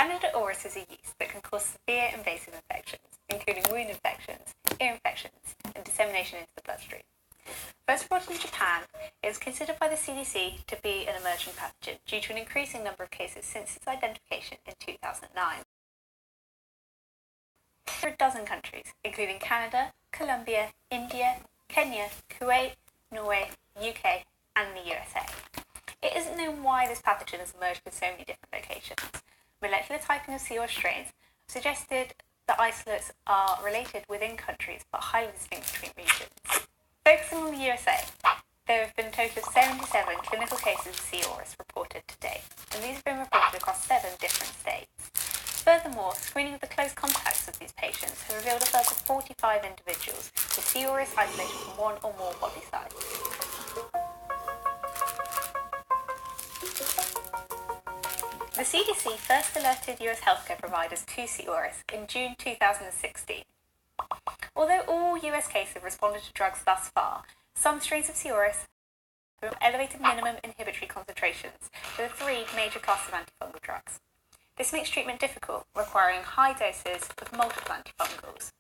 Candida auris is a yeast that can cause severe invasive infections, including wound infections, ear infections, and dissemination into the bloodstream. First reported in Japan, it is considered by the CDC to be an emerging pathogen due to an increasing number of cases since its identification in 2009. There are a dozen countries, including Canada, Colombia, India, Kenya, Kuwait, Norway, UK, and the USA. It isn't known why this pathogen has emerged in so many different locations. Molecular typing of C. auris strains have suggested that isolates are related within countries but highly distinct between regions. Focusing on the USA, there have been a total of 77 clinical cases of C. auris reported to date, and these have been reported across 7 different states. Furthermore, screening of the close contacts of these patients has revealed a further 45 individuals with C. auris isolated from one or more body sites. The CDC first alerted US healthcare providers to C. auris in June 2016. Although all US cases have responded to drugs thus far, some strains of C. auris have elevated minimum inhibitory concentrations for the 3 major classes of antifungal drugs. This makes treatment difficult, requiring high doses of multiple antifungals.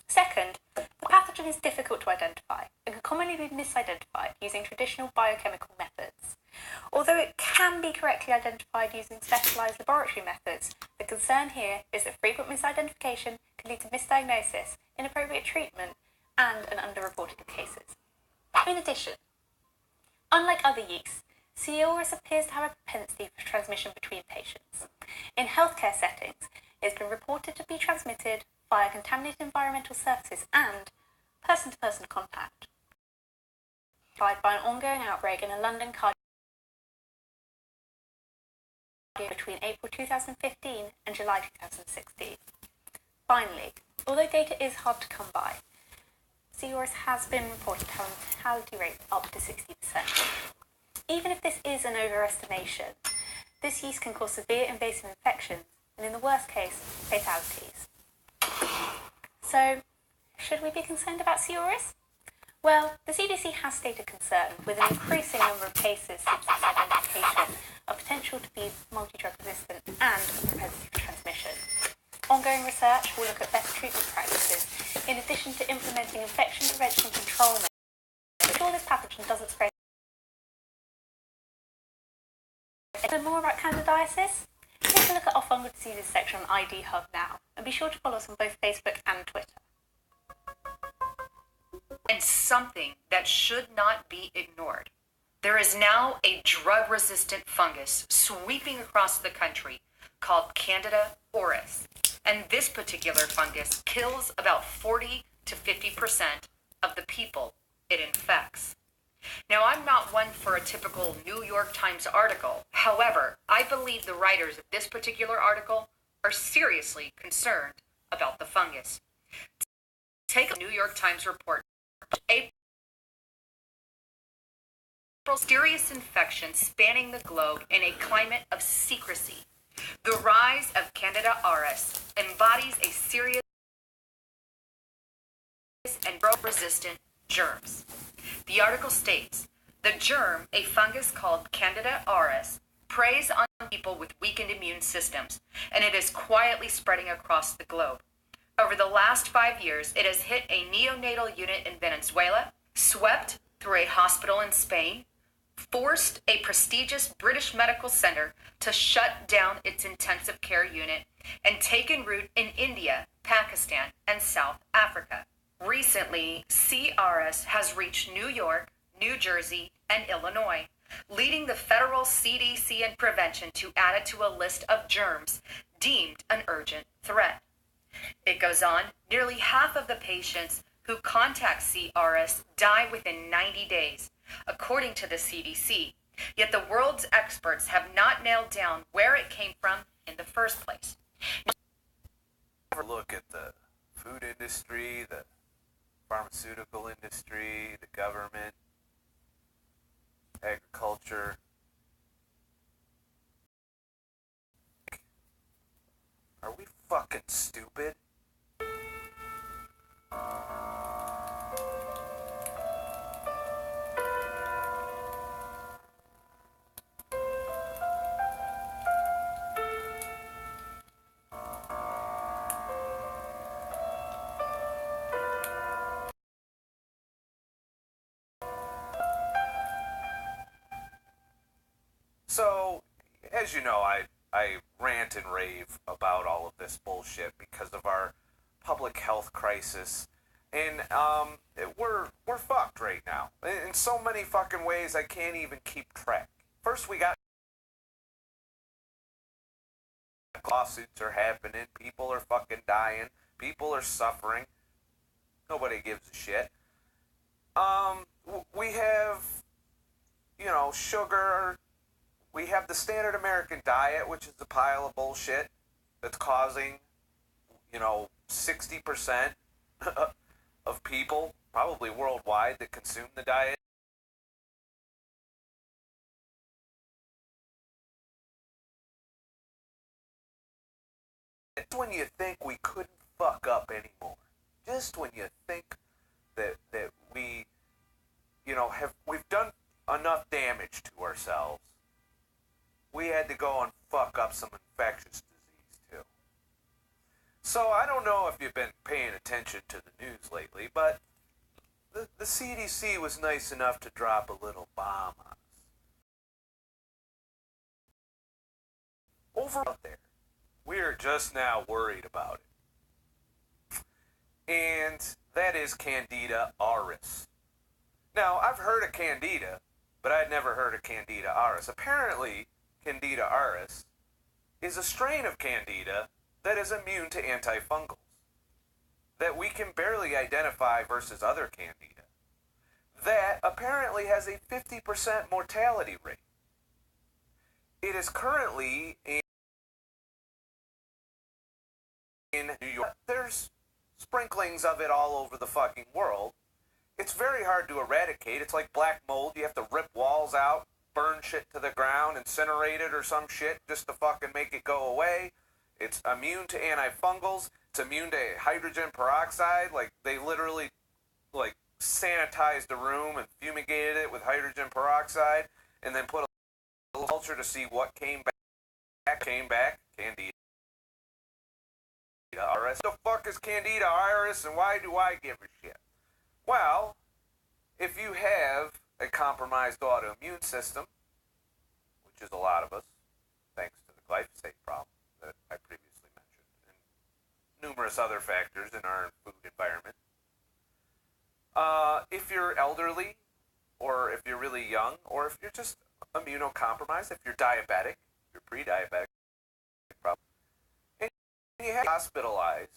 Second, the pathogen is difficult to identify and can commonly be misidentified using traditional biochemical methods. Although it can be correctly identified using specialised laboratory methods, the concern here is that frequent misidentification can lead to misdiagnosis, inappropriate treatment, and an underreporting of cases. In addition, unlike other yeasts, C. auris appears to have a propensity for transmission between patients. In healthcare settings, it has been reported to be transmitted via contaminated environmental surfaces and person-to-person contact. By an ongoing outbreak in a London cardiac between April 2015 and July 2016. Finally, although data is hard to come by, C. auris has been reported to have a mortality rate of up to 60%. Even if this is an overestimation, this yeast can cause severe invasive infections and, in the worst case, fatalities. So, should we be concerned about C. auris? Well, the CDC has stated concern with an increasing number of cases since its identification of potential to be multi-drug resistant and a propensity for transmission. Ongoing research will look at best treatment practices in addition to implementing infection prevention and control measures to ensure this pathogen doesn't spread. To learn more about candidiasis, take a look at our fungal diseases section on ID Hub now, and be sure to follow us on both Facebook and Twitter. And something that should not be ignored. There is now a drug-resistant fungus sweeping across the country called Candida auris. And this particular fungus kills about 40 to 50% of the people it infects. Now, I'm not one for a typical New York Times article. However, I believe the writers of this particular article are seriously concerned about the fungus. Take a New York Times report. April, mysterious infection spanning the globe in a climate of secrecy. The rise of Candida auris embodies a serious and drug-resistant germs. The article states, the germ, a fungus called Candida auris, preys on people with weakened immune systems, and it is quietly spreading across the globe. Over the last 5 years, it has hit a neonatal unit in Venezuela, swept through a hospital in Spain, forced a prestigious British medical center to shut down its intensive care unit, and taken root in India, Pakistan, and South Africa. Recently, C. auris has reached New York, New Jersey, and Illinois, leading the federal CDC and prevention to add it to a list of germs deemed an urgent threat. It goes on, nearly half of the patients who contact C. auris die within 90 days, according to the CDC, yet the world's experts have not nailed down where it came from in the first place. Look at the food industry, the pharmaceutical industry, the government, agriculture. Are we fucking stupid? So, as you know, I rant and rave about all of this bullshit because of our public health crisis. And we're fucked right now in so many fucking ways I can't even keep track. First, we got lawsuits are happening, people are fucking dying, people are suffering. Nobody gives a shit. We have, sugar. We have the standard American diet, which is a pile of bullshit that's causing, 60% of people, probably worldwide, that consume the diet. It's when you think we couldn't fuck up anymore. Just when you think that we, we've done enough damage to ourselves, we had to go and fuck up some infectious disease too. So I don't know if you've been paying attention to the news lately, but the CDC was nice enough to drop a little bomb on us. Over out there, we're just now worried about it. And that is Candida auris. Now, I've heard of Candida, but I'd never heard of Candida auris. Apparently, Candida auris is a strain of Candida that is immune to antifungals that we can barely identify versus other Candida that apparently has a 50% mortality rate. It is currently in New York. There's sprinklings of it all over the fucking world. It's very hard to eradicate. It's like black mold. You have to rip walls out, burn shit to the ground, incinerate it or some shit just to fucking make it go away. It's immune to antifungals. It's immune to hydrogen peroxide. Like, they literally, sanitized the room and fumigated it with hydrogen peroxide and then put a little culture to see what came back. Candida auris. What the fuck is Candida auris, and why do I give a shit? Well, if you have a compromised autoimmune system, which is a lot of us, thanks to the glyphosate problem that I previously mentioned, and numerous other factors in our food environment, if you're elderly, or if you're really young, or if you're just immunocompromised, if you're diabetic, if you're pre-diabetic, problem, and you have hospitalized,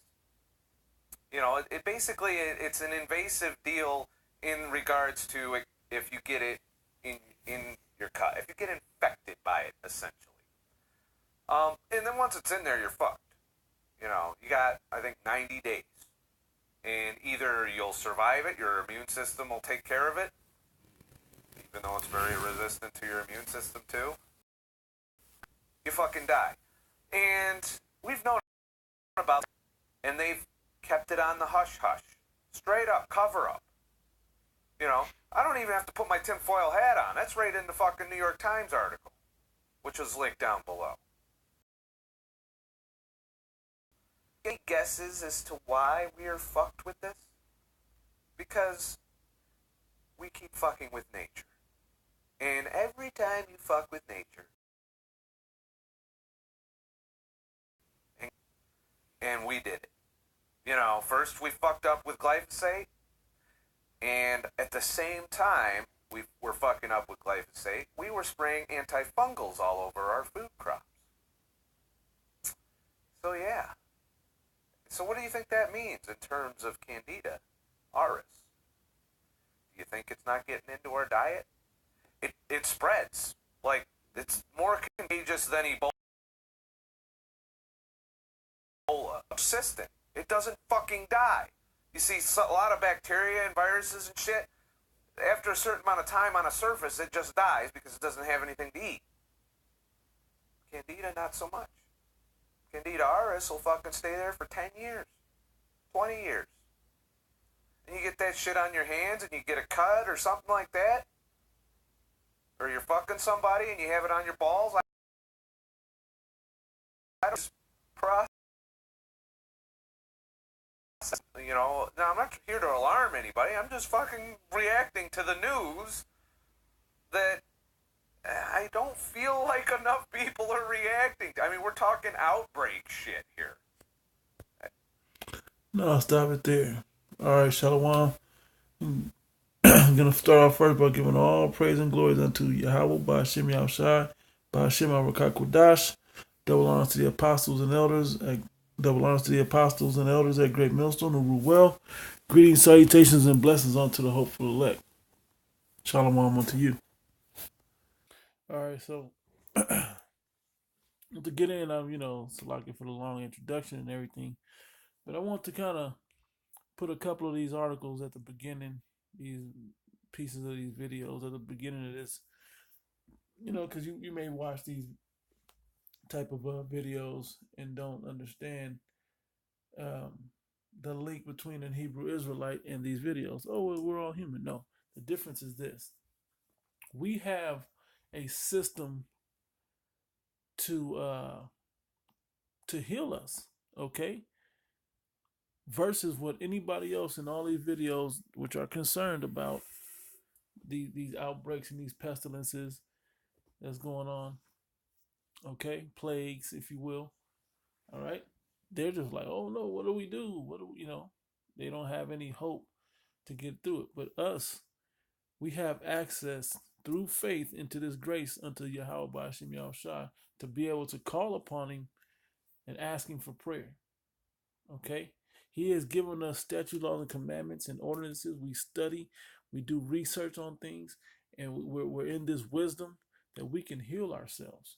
it basically, it's an invasive deal in regards to if you get it in your cut, if you get infected by it, essentially. And then once it's in there, you're fucked. You got, I think, 90 days. And either you'll survive it, your immune system will take care of it, even though it's very resistant to your immune system too. You fucking die. And we've known about it, and they've kept it on the hush-hush. Straight up, cover up. I don't even have to put my tinfoil hat on. That's right in the fucking New York Times article, which is linked down below. Any guesses as to why we are fucked with this? Because we keep fucking with nature. And every time you fuck with nature, and we did it. First we fucked up with glyphosate, and at the same time we were fucking up with glyphosate, we were spraying antifungals all over our food crops. So yeah. So what do you think that means in terms of Candida auris? Do you think it's not getting into our diet? It spreads. Like, it's more contagious than Ebola. Persistent. It doesn't fucking die. You see, a lot of bacteria and viruses and shit, after a certain amount of time on a surface, it just dies because it doesn't have anything to eat. Candida, not so much. Candida auris will fucking stay there for 10 years, 20 years. And you get that shit on your hands and you get a cut or something like that, or you're fucking somebody and you have it on your balls. I don't process. Now I'm not here to alarm anybody. I'm just fucking reacting to the news that I don't feel like enough people are reacting. I mean, we're talking outbreak shit here. No, stop it there. All right, Shalom. I'm going to start off first by giving all praise and glory unto Yahweh, Ba'ashem Yahushai, Ba'ashem Arakakwadash. Double honors to the apostles and elders. Double honors to the apostles and elders at Great Millstone who rule well. Greetings, salutations, and blessings unto the hopeful elect. Shalom unto you. All right, so to get in, I'm, Salaki for the long introduction and everything, but I want to kind of put a couple of these articles at the beginning, these pieces of these videos at the beginning of this, because you may watch these type of videos and don't understand um, the link between an Hebrew Israelite and these videos. Oh, well, we're all human. No, the difference is this: we have a system to heal us, okay? Versus what anybody else in all these videos, which are concerned about these outbreaks and these pestilences that's going on, okay, plagues, if you will. All right, they're just like, oh no, what do we do? What do They don't have any hope to get through it. But us, we have access through faith into this grace unto Yahweh Ba'ashem Yahushai to be able to call upon Him and ask Him for prayer. Okay, He has given us statute, laws, and commandments and ordinances. We study, we do research on things, and we're in this wisdom that we can heal ourselves.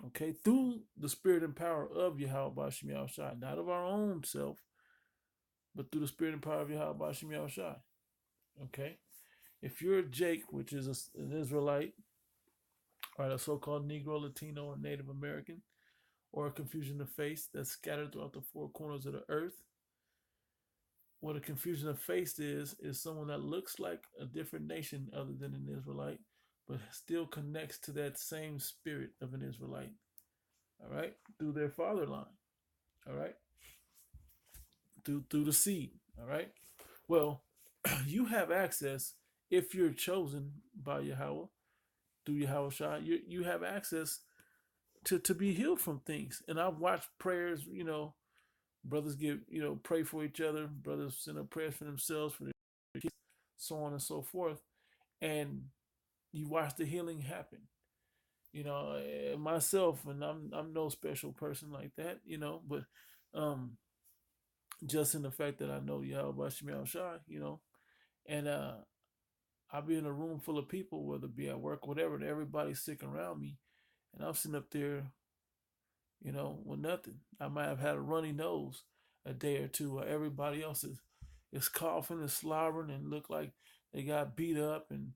Okay, through the spirit and power of Yahweh Ba'ashem Yahushai, not of our own self, but through the spirit and power of Yahweh Ba'ashem Yahushai. Okay, if you're a Jake, which is an Israelite, or a so-called Negro, Latino, or Native American, or a confusion of faith that's scattered throughout the four corners of the earth, what a confusion of faith is someone that looks like a different nation other than an Israelite, but still connects to that same spirit of an Israelite. All right, through their father line. All right, through the seed. All right. Well, you have access if you're chosen by Yahweh through Yahweh Shai. You have access to be healed from things. And I've watched prayers. Brothers pray for each other. Brothers send up prayers for themselves, for their kids, so on and so forth. And you watch the healing happen. Myself, and I'm no special person like that. But just in the fact that I know Yahweh Shai, and I'll be in a room full of people, whether it be at work, whatever, and everybody's sick around me, and I'm sitting up there, with nothing. I might have had a runny nose a day or two, while everybody else is coughing and slobbering and look like they got beat up and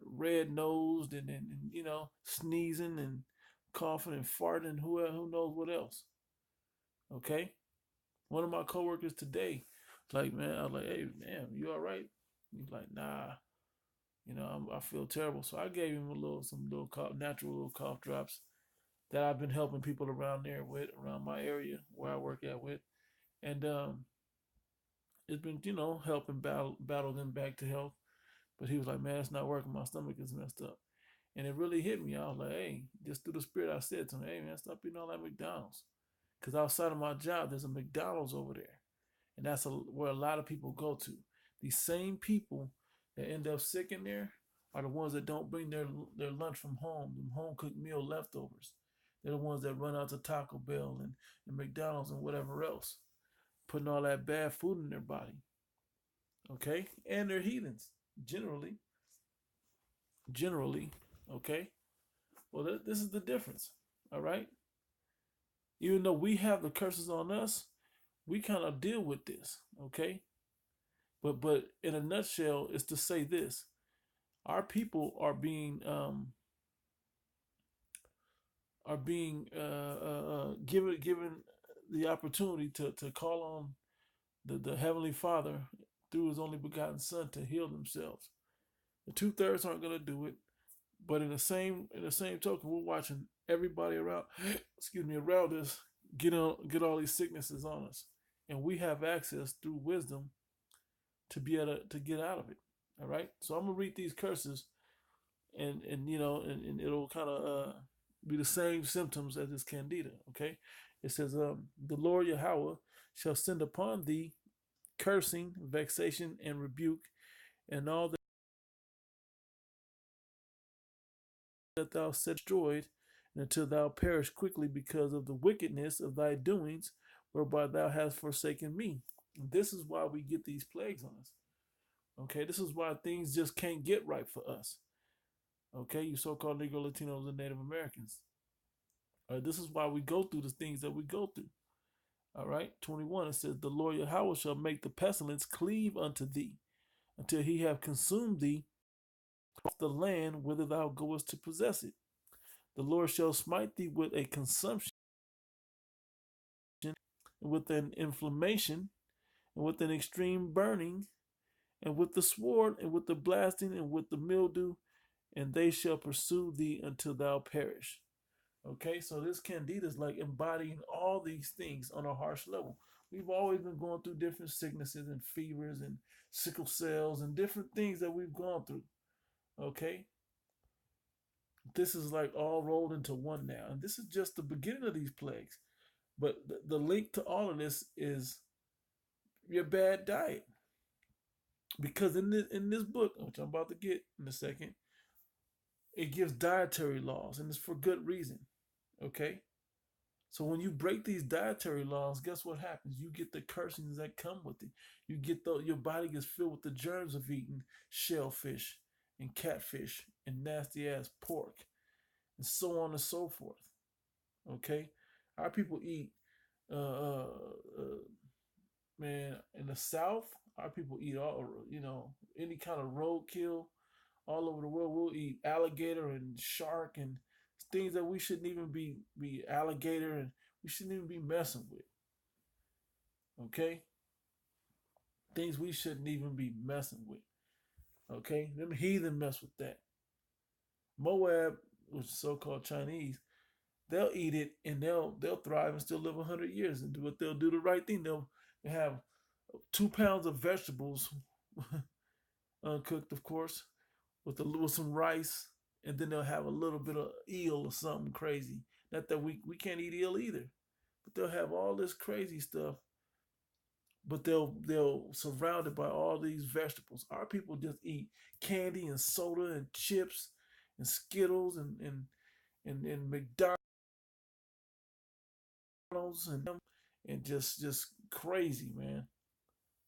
red nosed and sneezing and coughing and farting and who knows what else. Okay, one of my coworkers today, like, man, I was like, hey, man, you all right? He's like, nah, I feel terrible. So I gave him some little natural little cough drops that I've been helping people around my area where I work at with, and it's been helping battle them back to health. But he was like, man, it's not working. My stomach is messed up, and it really hit me. I was like, hey, just through the spirit, I said to him, hey, man, stop eating all that McDonald's, because outside of my job, there's a McDonald's over there, and that's where a lot of people go to. These same people that end up sick in there are the ones that don't bring their lunch from home, them home cooked meal leftovers. They're the ones that run out to Taco Bell and McDonald's and whatever else, putting all that bad food in their body. Okay? And they're heathens, generally. Okay? Well, this is the difference. All right? Even though we have the curses on us, we kind of deal with this. Okay? But in a nutshell, it's to say this: our people are being given the opportunity to call on the Heavenly Father through His only begotten Son to heal themselves. The 2/3 aren't going to do it, but in the same token, we're watching everybody around around us get all these sicknesses on us, and we have access through wisdom to be able to get out of it. All right, so I'm gonna read these curses and you know, and it'll kind of be the same symptoms as this candida. Okay, it says, the Lord Yahweh shall send upon thee cursing, vexation, and rebuke, and all that thou hast destroyed, and until thou perish quickly because of the wickedness of thy doings, whereby thou hast forsaken me. And this is why we get these plagues on us. Okay, this is why things just can't get right for us. Okay, you so-called Negro, Latinos, and Native Americans. All right, this is why we go through the things that we go through. All right, 21, it says, the Lord Yahweh shall make the pestilence cleave unto thee, until he have consumed thee off the land whither thou goest to possess it. The Lord shall smite thee with a consumption, with an inflammation, and with an extreme burning, and with the sword, and with the blasting, and with the mildew, and they shall pursue thee until thou perish. Okay, so this candida is like embodying all these things on a harsh level. We've always been going through different sicknesses and fevers and sickle cells and different things that we've gone through. Okay, this is like all rolled into one now, and this is just the beginning of these plagues. But the link to all of this is your bad diet, because in this book, which I'm about to get in a second, it gives dietary laws, and it's for good reason. Okay, so when you break these dietary laws, guess what happens? You get the cursings that come with it. You get your body gets filled with the germs of eating shellfish and catfish and nasty ass pork and so on and so forth. Okay, our people eat, uh, uh, uh, man, in the South, our people eat all, any kind of roadkill all over the world. We'll eat alligator and shark and things that we shouldn't even be alligator, and we shouldn't even be messing with. Okay, things we shouldn't even be messing with. Okay, them heathen mess with that. Moab, which is so-called Chinese, they'll eat it and they'll thrive and still live 100 years. And what they'll do the right thing. They'll have 2 pounds of vegetables, uncooked, of course, with some rice, and then they'll have a little bit of eel or something crazy. Not that we can't eat eel either, but they'll have all this crazy stuff. But they'll surrounded by all these vegetables. Our people just eat candy and soda and chips and Skittles and McDonald's and just crazy, man.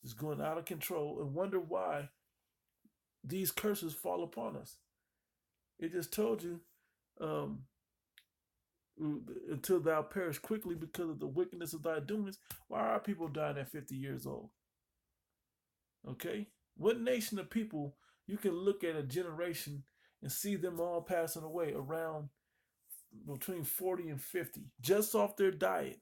Just going out of control, and wonder why these curses fall upon us. It just told you, um, until thou perish quickly because of the wickedness of thy doings. Why are people dying at 50 years old? Okay? What nation of people you can look at a generation and see them all passing away around between 40 and 50 just off their diet?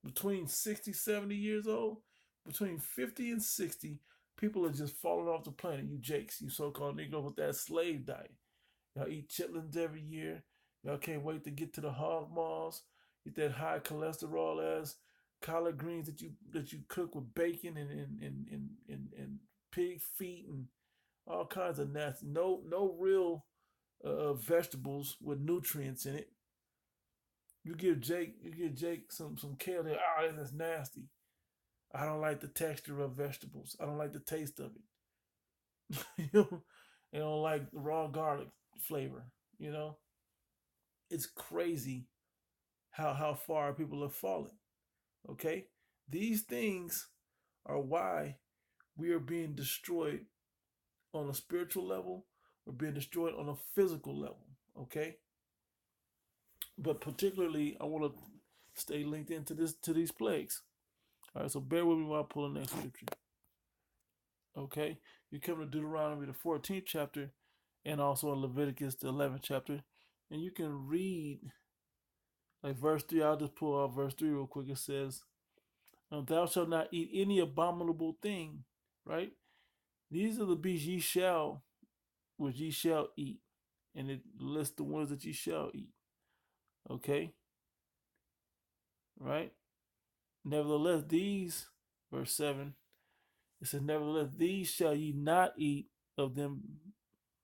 Between 60, 70 years old, between 50 and 60, people are just falling off the planet. You jakes, you so-called Negro with that slave diet. Y'all eat chitlins every year. Y'all can't wait to get to the hog maws. Eat that high cholesterol ass collard greens that you cook with bacon and pig feet and all kinds of nasty. No real vegetables with nutrients in it. You give Jake some kale. That's nasty. I don't like the texture of vegetables. I don't like the taste of it. I don't like raw garlic flavor. It's crazy how far people have fallen. Okay, these things are why we are being destroyed on a spiritual level. We're being destroyed on a physical level. Okay, but particularly, I want to stay linked into these plagues. All right, so bear with me while I pull the next scripture. Okay, you come to Deuteronomy the 14th chapter, and also in Leviticus the 11th chapter, and you can read like verse 3. I'll just pull out verse 3 real quick. It says, thou shalt not eat any abominable thing, right? These are the beasts which ye shall eat, and it lists the ones that ye shall eat. Okay, right? Nevertheless, verse 7, it says, nevertheless, these shall ye not eat of them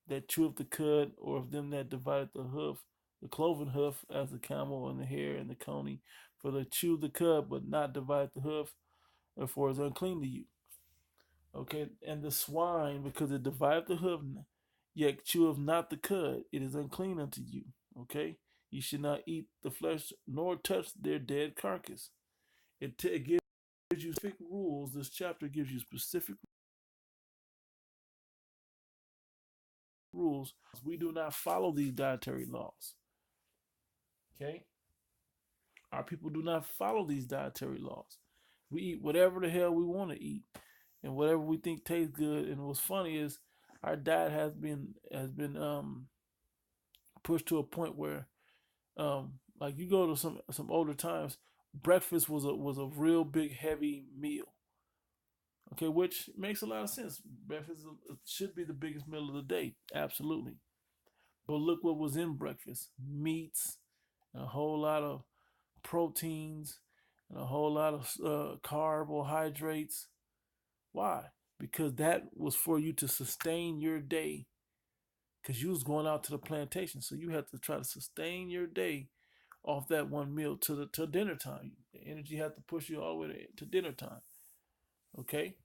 that cheweth the cud, or of them that divided the hoof, the cloven hoof, as the camel and the hare and the coney. For they chew the cud, but not divide the hoof, therefore is unclean to you. Okay, and the swine, because it divideth the hoof, yet cheweth not the cud, it is unclean unto you. Okay, you should not eat the flesh, nor touch their dead carcass. It gives you specific rules. This chapter gives you specific rules. We do not follow these dietary laws. Okay, our people do not follow these dietary laws. We eat whatever the hell we want to eat, and whatever we think tastes good. And what's funny is our diet has been pushed to a point where, like, you go to some older times, breakfast was a real big heavy meal. Okay, which makes a lot of sense. Breakfast should be the biggest meal of the day, absolutely. But look what was in breakfast: meats, and a whole lot of proteins, and a whole lot of carbohydrates. Why? Because that was for you to sustain your day. Because you was going out to the plantation, so you had to try to sustain your day off that one meal to dinner time. The energy had to push you all the way to dinner time. Okay.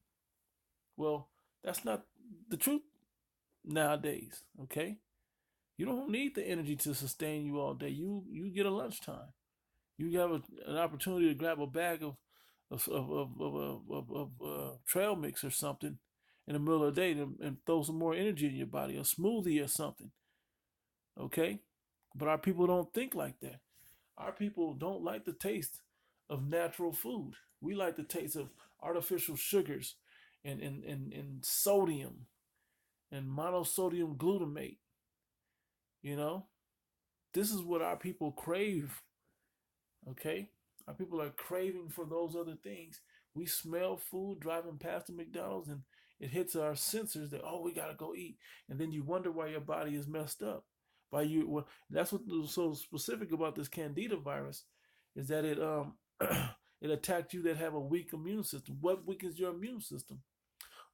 Well, that's not the truth nowadays. Okay. You don't need the energy to sustain you all day. You get a lunchtime. You have an opportunity to grab a bag of trail mix or something in the middle of the day and throw some more energy in your body, a smoothie or something. Okay? But our people don't think like that. Our people don't like the taste of natural food. We like the taste of artificial sugars and sodium and monosodium glutamate. You know, this is what our people crave. Okay? Our people are craving for those other things. We smell food driving past the McDonald's, and it hits our sensors that, oh, we gotta go eat. And then you wonder why your body is messed up. By you, well, that's what was so specific about this Candida virus, is that it it attacked you that have a weak immune system. What weakens your immune system?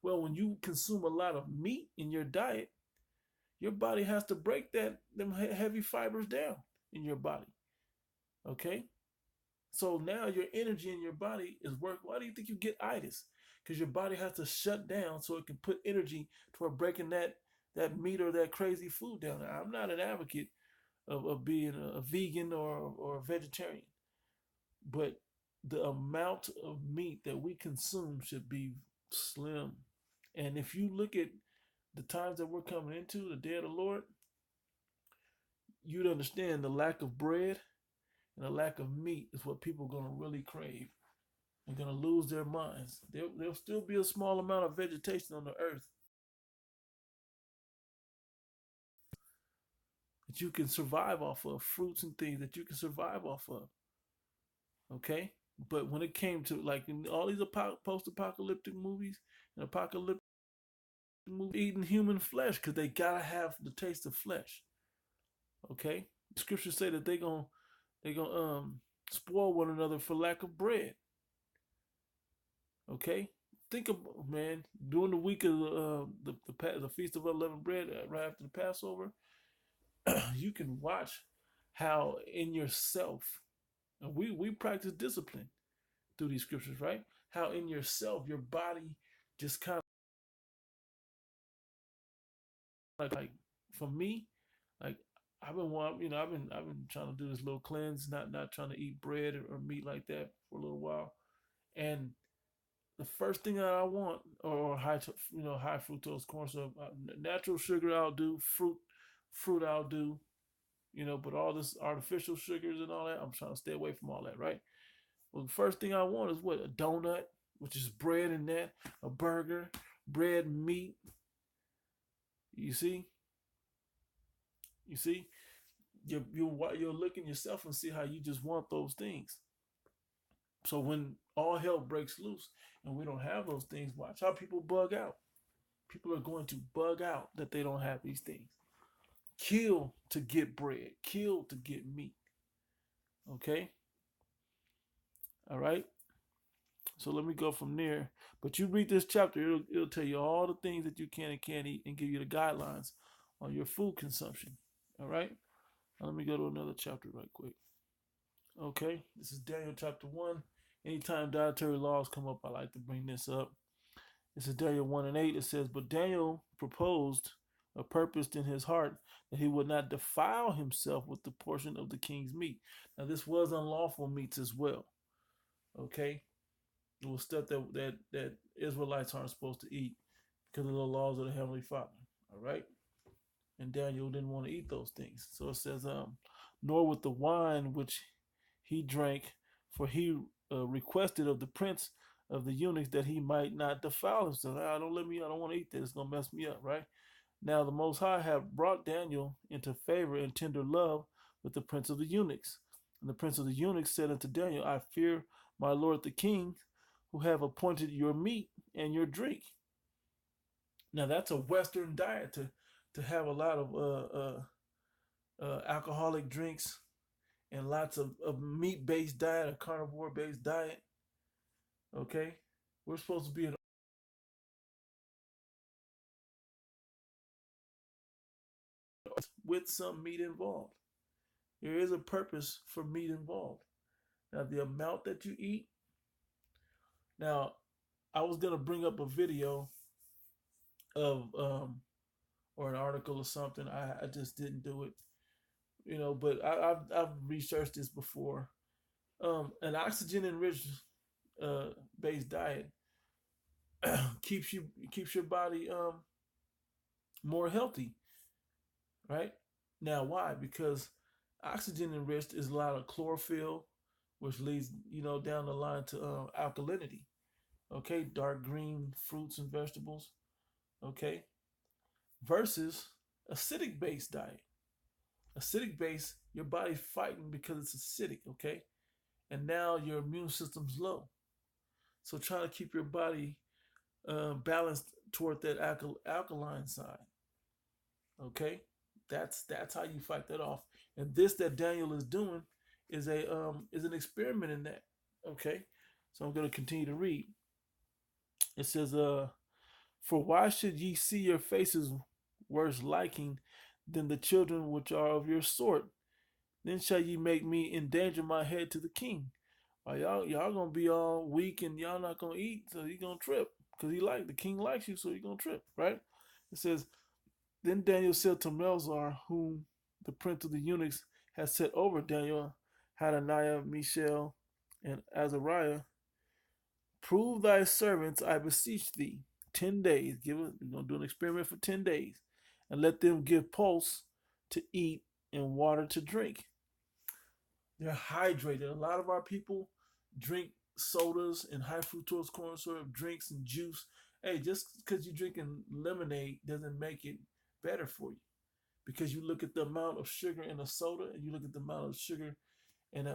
Well, when you consume a lot of meat in your diet, your body has to break them heavy fibers down in your body. Okay? So now your energy in your body is work. Why do you think you get itis? Because your body has to shut down so it can put energy toward breaking that meat or that crazy food down. Now, I'm not an advocate of being a vegan or a vegetarian, but the amount of meat that we consume should be slim. And if you look at the times that we're coming into, the day of the Lord, you'd understand the lack of bread and the lack of meat is what people are going to really crave. They're going to lose their minds. There'll still be a small amount of vegetation on the earth that you can survive off of, fruits and things that you can survive off of. Okay? But when it came to, like, in all these post-apocalyptic movies and apocalyptic movies, eating human flesh because they gotta have the taste of flesh. Okay? The scriptures say that they're gonna spoil one another for lack of bread. Okay? Think of, man, during the week of the Feast of Unleavened Bread, right after the Passover, you can watch how in yourself, and we practice discipline through these scriptures, right? How in yourself, your body just kind of like for me, like I've been trying to do this little cleanse, not trying to eat bread or meat like that for a little while, and the first thing that I want, or high fructose corn syrup, natural sugar I'll do, fruit I'll do, but all this artificial sugars and all that, I'm trying to stay away from all that, right? Well, the first thing I want is what? A donut, which is bread and that, a burger, bread, meat. You see? You'll look in yourself and see how you just want those things. So when all hell breaks loose and we don't have those things, watch how people bug out. People are going to bug out that they don't have these things. Kill to get bread. Kill to get meat. Okay? All right? So let me go from there. But you read this chapter, it'll tell you all the things that you can and can't eat and give you the guidelines on your food consumption. All right? Now let me go to another chapter right quick. Okay, this is Daniel chapter 1. Anytime dietary laws come up, I like to bring this up. This is Daniel 1 and 8. It says, But Daniel proposed or purposed in his heart that he would not defile himself with the portion of the king's meat. Now, this was unlawful meats as well. Okay? It was stuff that Israelites aren't supposed to eat because of the laws of the Heavenly Father. All right? And Daniel didn't want to eat those things. So it says, nor with the wine which he drank, for he requested of the prince of the eunuchs that he might not defile himself. I don't want to eat that. It's going to mess me up, right? Now the Most High have brought Daniel into favor and tender love with the prince of the eunuchs. And the prince of the eunuchs said unto Daniel, I fear my lord the king, who have appointed your meat and your drink. Now that's a Western diet to have a lot of alcoholic drinks and lots of meat-based diet, a carnivore-based diet. Okay? We're supposed to be an with some meat involved. There is a purpose for meat involved. Now, the amount that you eat. Now, I was going to bring up a video of or an article or something. I just didn't do it. But I've researched this before. An oxygen enriched based diet keeps your body more healthy, right? Now, why? Because oxygen enriched is a lot of chlorophyll, which leads down the line to alkalinity. Okay, dark green fruits and vegetables. Okay, versus acidic based diet. Acidic base, your body's fighting because it's acidic, okay? And now your immune system's low. So try to keep your body balanced toward that alkaline side, okay? That's how you fight that off. And this that Daniel is doing is an experiment in that, okay? So I'm going to continue to read. It says, for why should ye see your faces worse liking than the children which are of your sort? Then shall ye make me endanger my head to the king. Y'all gonna be all weak and y'all not gonna eat, so you gonna trip. Because the king likes you, so you're gonna trip, right? It says, Then Daniel said to Melzar, whom the prince of the eunuchs had set over Daniel, Hananiah, Mishael, and Azariah, Prove thy servants, I beseech thee, 10 days. We're gonna do an experiment for 10 days. And let them give pulse to eat and water to drink. They're hydrated. A lot of our people drink sodas and high fructose corn syrup drinks and juice. Hey, just because you're drinking lemonade doesn't make it better for you. Because you look at the amount of sugar in a soda and you look at the amount of sugar in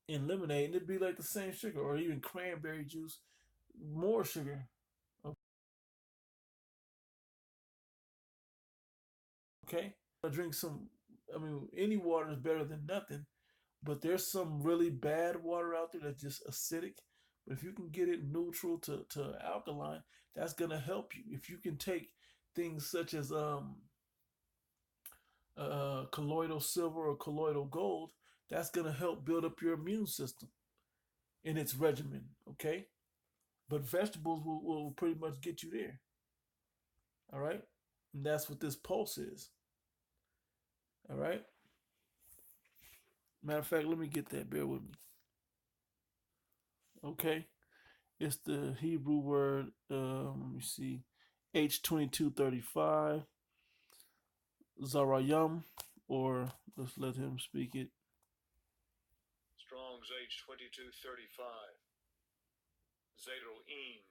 lemonade, and it'd be like the same sugar, or even cranberry juice, more sugar. Okay, I drink any water is better than nothing, but there's some really bad water out there that's just acidic. But if you can get it neutral to alkaline, that's gonna help you. If you can take things such as colloidal silver or colloidal gold, that's gonna help build up your immune system in its regimen. Okay, but vegetables will pretty much get you there. All right, and that's what this pulse is. All right. Matter of fact, let me get that. Bear with me. Okay. It's the Hebrew word, let me see, H2235, Zarayam, or let's let him speak it. Strong's H2235, Zeroim,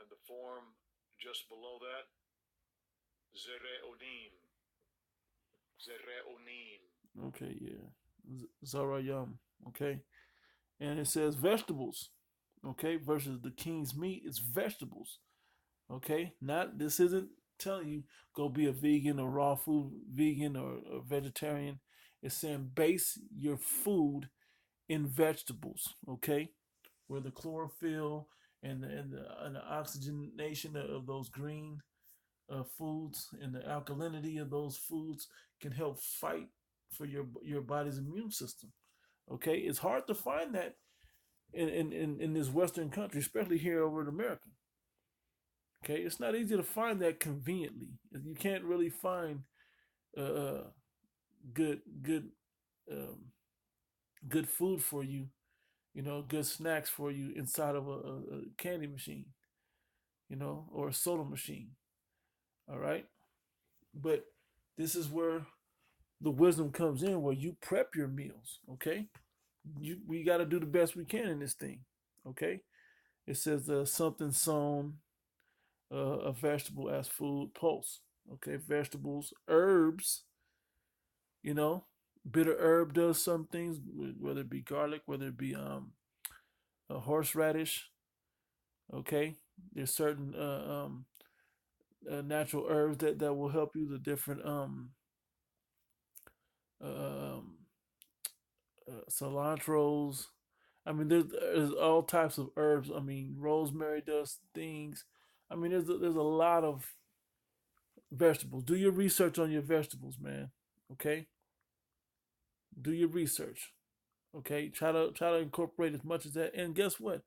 and the form just below that, Zereonim. Okay, yeah. Zarayam, okay. And it says vegetables, okay, versus the king's meat, it's vegetables, okay. This isn't telling you go be a vegan or raw food vegan or vegetarian. It's saying base your food in vegetables, okay, where the chlorophyll and the oxygenation of those green foods and the alkalinity of those foods can help fight for your body's immune system. Okay, it's hard to find that in this Western country, especially here over in America. Okay, it's not easy to find that conveniently. You can't really find uh, good um, good food for you, good snacks for you inside of a candy machine, or a soda machine. All right, but this is where the wisdom comes in, where you prep your meals. Okay, we got to do the best we can in this thing. Okay, it says something sown, a vegetable as food, pulse. Okay, vegetables, herbs. You know, bitter herb does some things, whether it be garlic, whether it be a horseradish. Okay, there's certain natural herbs that will help you. The different um, cilantros. I mean, there's all types of herbs. I mean, rosemary does things. I mean, there's a lot of vegetables. Do your research on your vegetables, man. Okay, do your research. Okay, try to incorporate as much as that. And guess what?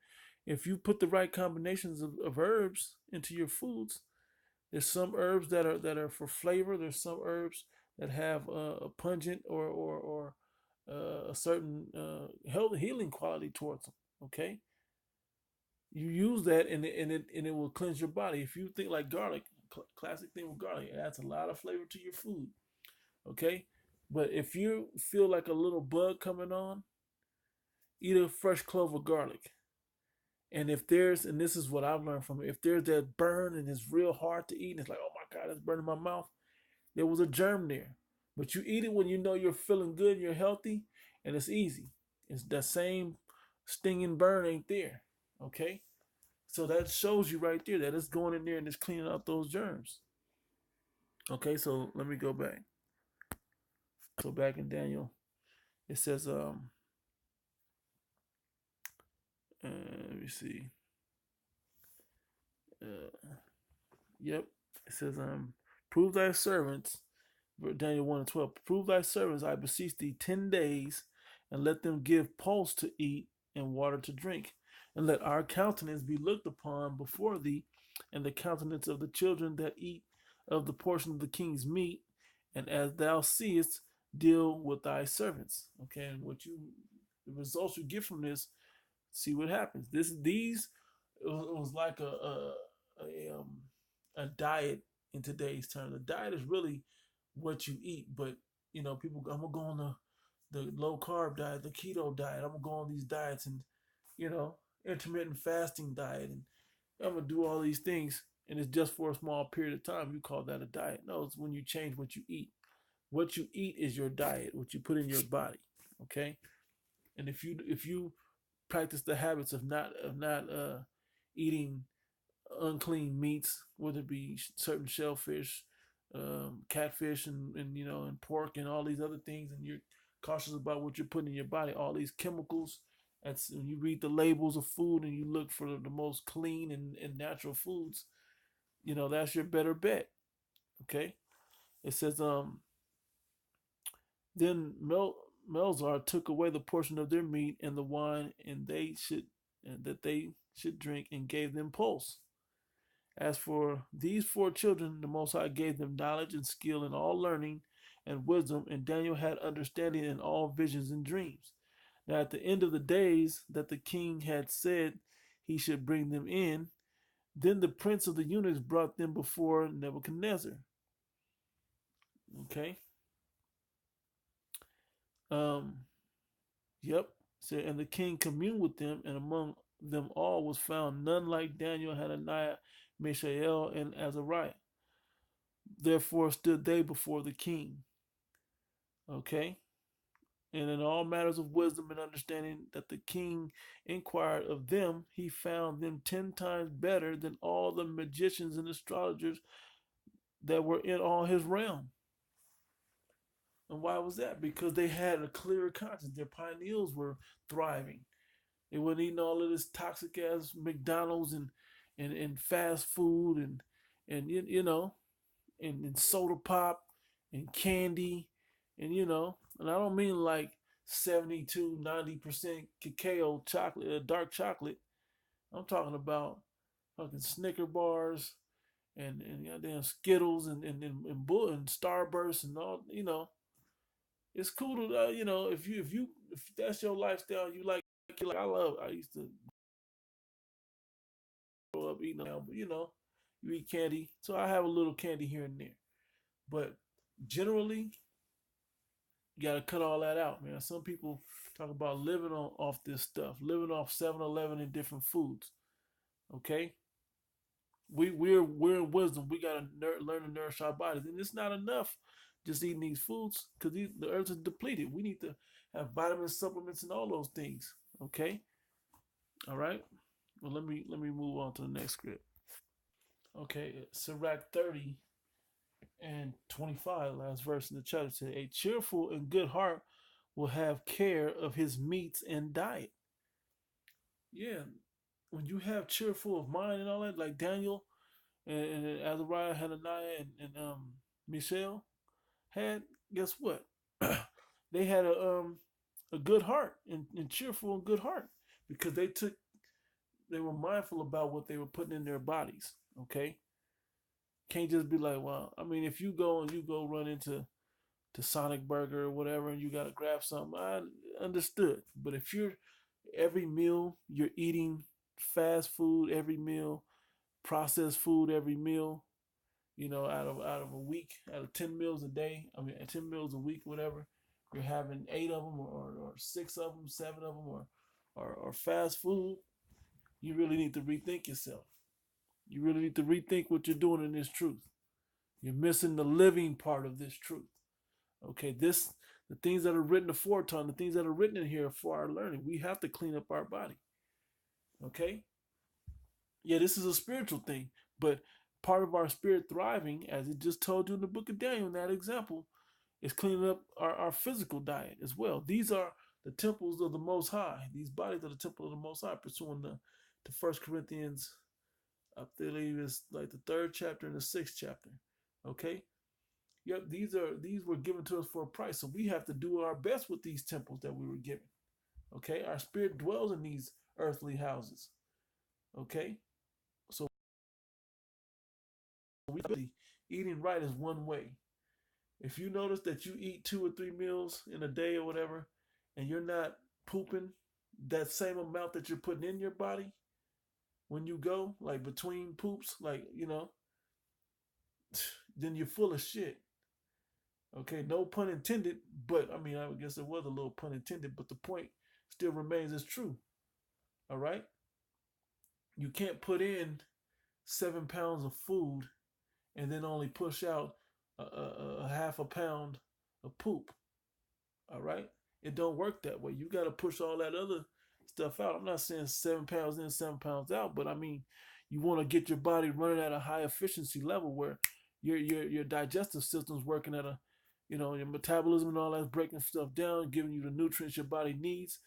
If you put the right combinations of herbs into your foods, there's some herbs that are for flavor. There's some herbs that have a pungent or a certain health healing quality towards them. Okay, you use that and it will cleanse your body. If you think like garlic, classic thing with garlic, it adds a lot of flavor to your food. Okay, but if you feel like a little bug coming on, eat a fresh clove of garlic. And if there's, and this is what I've learned from it, if there's that burn and it's real hard to eat, and it's like, oh my God, it's burning my mouth, there was a germ there. But you eat it when you know you're feeling good, you're healthy, and it's easy. It's that same stinging burn ain't there. Okay? So that shows you right there that it's going in there and it's cleaning out those germs. Okay, so let me go back. So back in Daniel, it says, let me see. Uh, yep. It says, prove thy servants, Daniel 1 and 12, prove thy servants, I beseech thee, 10 days, and let them give pulse to eat and water to drink. And let our countenance be looked upon before thee, and the countenance of the children that eat of the portion of the king's meat. And as thou seest, deal with thy servants. Okay, and the results you get from this, see what happens. These, it was like a diet in today's terms. A diet is really what you eat, but people, I'm gonna go on the low carb diet, the keto diet. I'm gonna go on these diets and you know intermittent fasting diet, and I'm gonna do all these things, and it's just for a small period of time. You call that a diet? No, it's when you change what you eat. What you eat is your diet. What you put in your body. Okay, and if you practice the habits of not eating unclean meats, whether it be certain shellfish, catfish, and pork and all these other things, and you're cautious about what you're putting in your body, all these chemicals. That's when you read the labels of food and you look for the most clean and natural foods. That's your better bet. Okay, it says then Melzar took away the portion of their meat and the wine, and that they should drink, and gave them pulse. As for these four children, the Most High gave them knowledge and skill in all learning and wisdom, and Daniel had understanding in all visions and dreams. Now, at the end of the days that the king had said he should bring them in, then the prince of the eunuchs brought them before Nebuchadnezzar. Okay. Yep. So, and the king communed with them, and among them all was found none like Daniel, Hananiah, Mishael, and Azariah. Therefore stood they before the king. Okay. And in all matters of wisdom and understanding that the king inquired of them, he found them 10 times better than all the magicians and astrologers that were in all his realm. And why was that? Because they had a clearer conscience. Their pineals were thriving. They weren't eating all of this toxic ass McDonald's and fast food and you know and soda pop and candy and and I don't mean like 72, 90% cacao chocolate, dark chocolate. I'm talking about fucking Snicker bars and goddamn Skittles and Starburst and all. It's cool to if that's your lifestyle, I used to grow up eating now, but you eat candy, so I have a little candy here and there. But generally, you got to cut all that out, man. Some people talk about living off this stuff, living off 7-Eleven and different foods. Okay, we're in wisdom. We got to learn to nourish our bodies, and it's not enough just eating these foods because the earth is depleted. We need to have vitamin supplements and all those things. Okay, all right. Well, let me move on to the next script. Okay, Sirach 30 and 25, last verse in the chapter said, "A cheerful and good heart will have care of his meats and diet." Yeah, when you have cheerful of mind and all that, like Daniel and Azariah, Hananiah, and Michelle had, guess what? They had a good heart and cheerful and good heart because they were mindful about what they were putting in their bodies. Okay, can't just be like, well, I mean, if you go run into Sonic Burger or whatever, and you gotta grab something, I understood. But if you're every meal you're eating fast food, every meal processed food, every meal, out of a week, out of 10 meals a day, I mean 10 meals a week, whatever, you're having 8 of them or 6 of them, 7 of them, or fast food. You really need to rethink yourself. You really need to rethink what you're doing in this truth. You're missing the living part of this truth. Okay, the things that are written aforetime, the things that are written in here for our learning. We have to clean up our body. Okay? Yeah, this is a spiritual thing, but part of our spirit thriving, as it just told you in the book of Daniel, in that example, is cleaning up our physical diet as well. These are the temples of the Most High. These bodies are the temple of the Most High, pursuing the First Corinthians, I believe it's like the 3rd chapter and the 6th chapter. Okay? Yep, these were given to us for a price. So we have to do our best with these temples that we were given. Okay? Our spirit dwells in these earthly houses. Okay? So eating right is one way. If you notice that you eat 2 or 3 meals in a day or whatever, and you're not pooping that same amount that you're putting in your body when you go, like between poops, like, then you're full of shit. Okay, no pun intended, but I mean, I guess there was a little pun intended, but the point still remains as true. All right? You can't put in 7 pounds of food and then only push out a half a pound of poop. All right? It don't work that way. You got to push all that other stuff out. I'm not saying 7 pounds in, 7 pounds out, but I mean, you want to get your body running at a high efficiency level where your digestive system's working at your metabolism and all that's breaking stuff down, giving you the nutrients your body needs,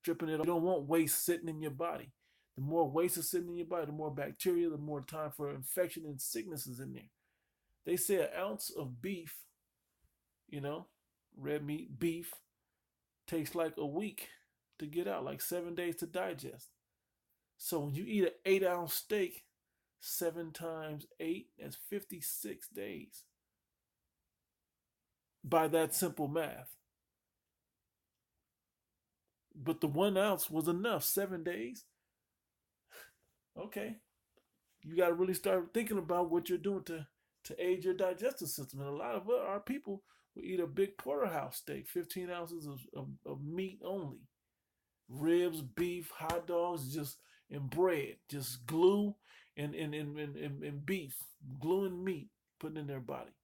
stripping it. You don't want waste sitting in your body. The more waste is sitting in your body, the more bacteria, the more time for infection and sicknesses in there. They say an ounce of beef, red meat, beef, takes like a week to get out, like 7 days to digest. So when you eat an 8-ounce steak, 7 times 8, that's 56 days. By that simple math. But the 1 ounce was enough, 7 days. Okay. You got to really start thinking about what you're doing to aid your digestive system. And a lot of our people will eat a big porterhouse steak, 15 ounces of meat only. Ribs, beef, hot dogs, and bread, just glue and beef, glue and meat, putting in their body.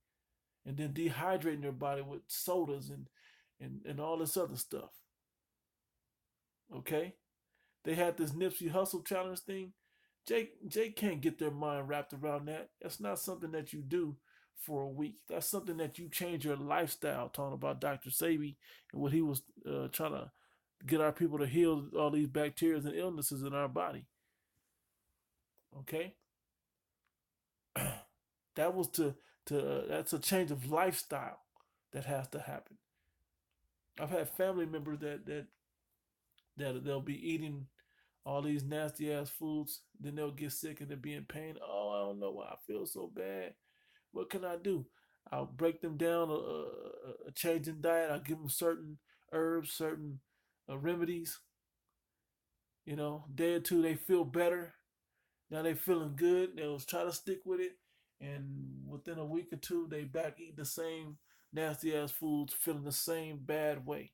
And then dehydrating their body with sodas and all this other stuff. Okay? They had this Nipsey Hustle challenge thing. Jake can't get their mind wrapped around that. That's not something that you do for a week. That's something that you change your lifestyle. Talking about Dr. Sebi and what he was trying to get our people to heal all these bacteria and illnesses in our body. Okay, that was that's a change of lifestyle that has to happen. I've had family members that they'll be eating all these nasty ass foods, then they'll get sick and they'll be in pain. Oh, I don't know why I feel so bad. What can I do? I'll break them down a change in diet. I'll give them certain herbs, certain remedies. You know, day or two they feel better. Now they feeling good. They'll try to stick with it, and within a week or two they back eating the same nasty ass foods, feeling the same bad way.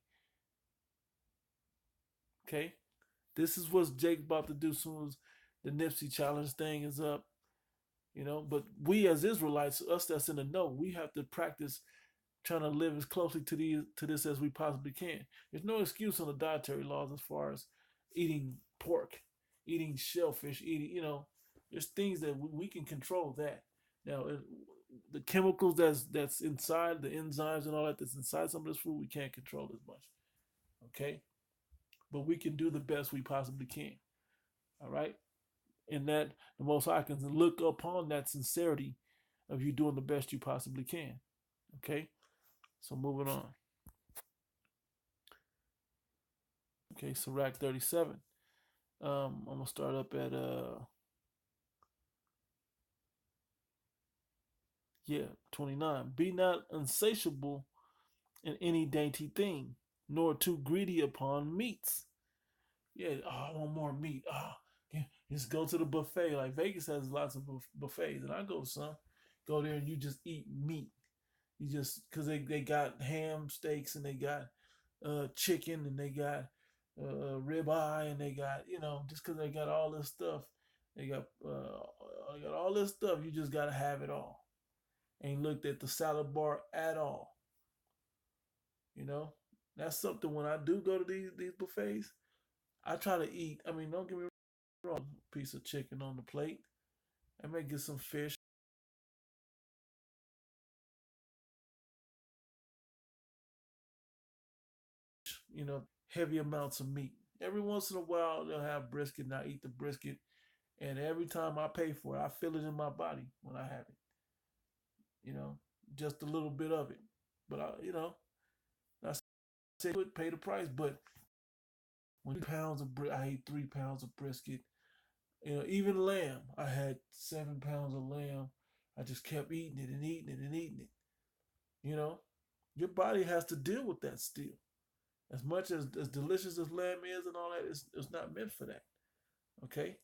Okay, this is what Jake's about to do soon as the Nipsey challenge thing is up. You know, but we as Israelites, us that's in the know, we have to practice trying to live as closely to this as we possibly can. There's no excuse on the dietary laws as far as eating pork, eating shellfish, eating, you know, there's things that we can control that. Now, the chemicals that's inside, the enzymes and all that that's inside some of this food, we can't control as much. Okay? But we can do the best we possibly can. All right? And that the Most High can look upon that sincerity of you doing the best you possibly can. Okay? So moving on. Okay, Sirach 37. I'm gonna start up at 29. Be not insatiable in any dainty thing, nor too greedy upon meats. Yeah, oh, I want more meat. Oh, yeah, just go to the buffet. Like Vegas has lots of buffets, and I go to some. Go there and you just eat meat. You just because they got ham steaks and they got chicken and they got ribeye and they got just because they got all this stuff, they got all this stuff. You just gotta have it all. Ain't looked at the salad bar at all. You know that's something when I do go to these buffets, I try to eat. I mean, don't get me wrong, piece of chicken on the plate. I may get some fish. Heavy amounts of meat. Every once in a while, they'll have brisket, and I eat the brisket. And every time I pay for it, I feel it in my body when I have it. You know, just a little bit of it. But I say pay the price. But when I ate 3 pounds of brisket. Even lamb. I had 7 pounds of lamb. I just kept eating it and eating it and eating it. You know, your body has to deal with that still. As much as delicious as lamb is and all that, it's not meant for that. Okay?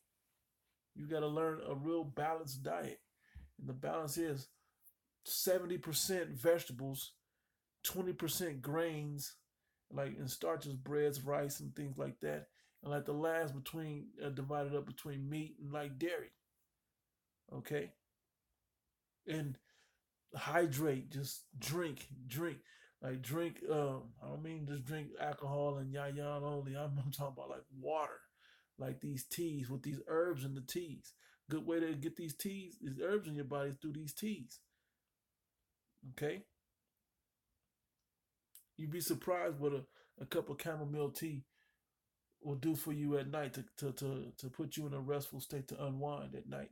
You got to learn a real balanced diet. And the balance is 70% vegetables, 20% grains, like in starches, breads, rice, and things like that. And like the last divided up between meat and like dairy. Okay? And hydrate, just drink. Like drink, I don't mean just drink alcohol and yayan only. I'm talking about like water, like these teas with these herbs in the teas. Good way to get these herbs in your body is through these teas. Okay? You'd be surprised what a cup of chamomile tea will do for you at night to put you in a restful state to unwind at night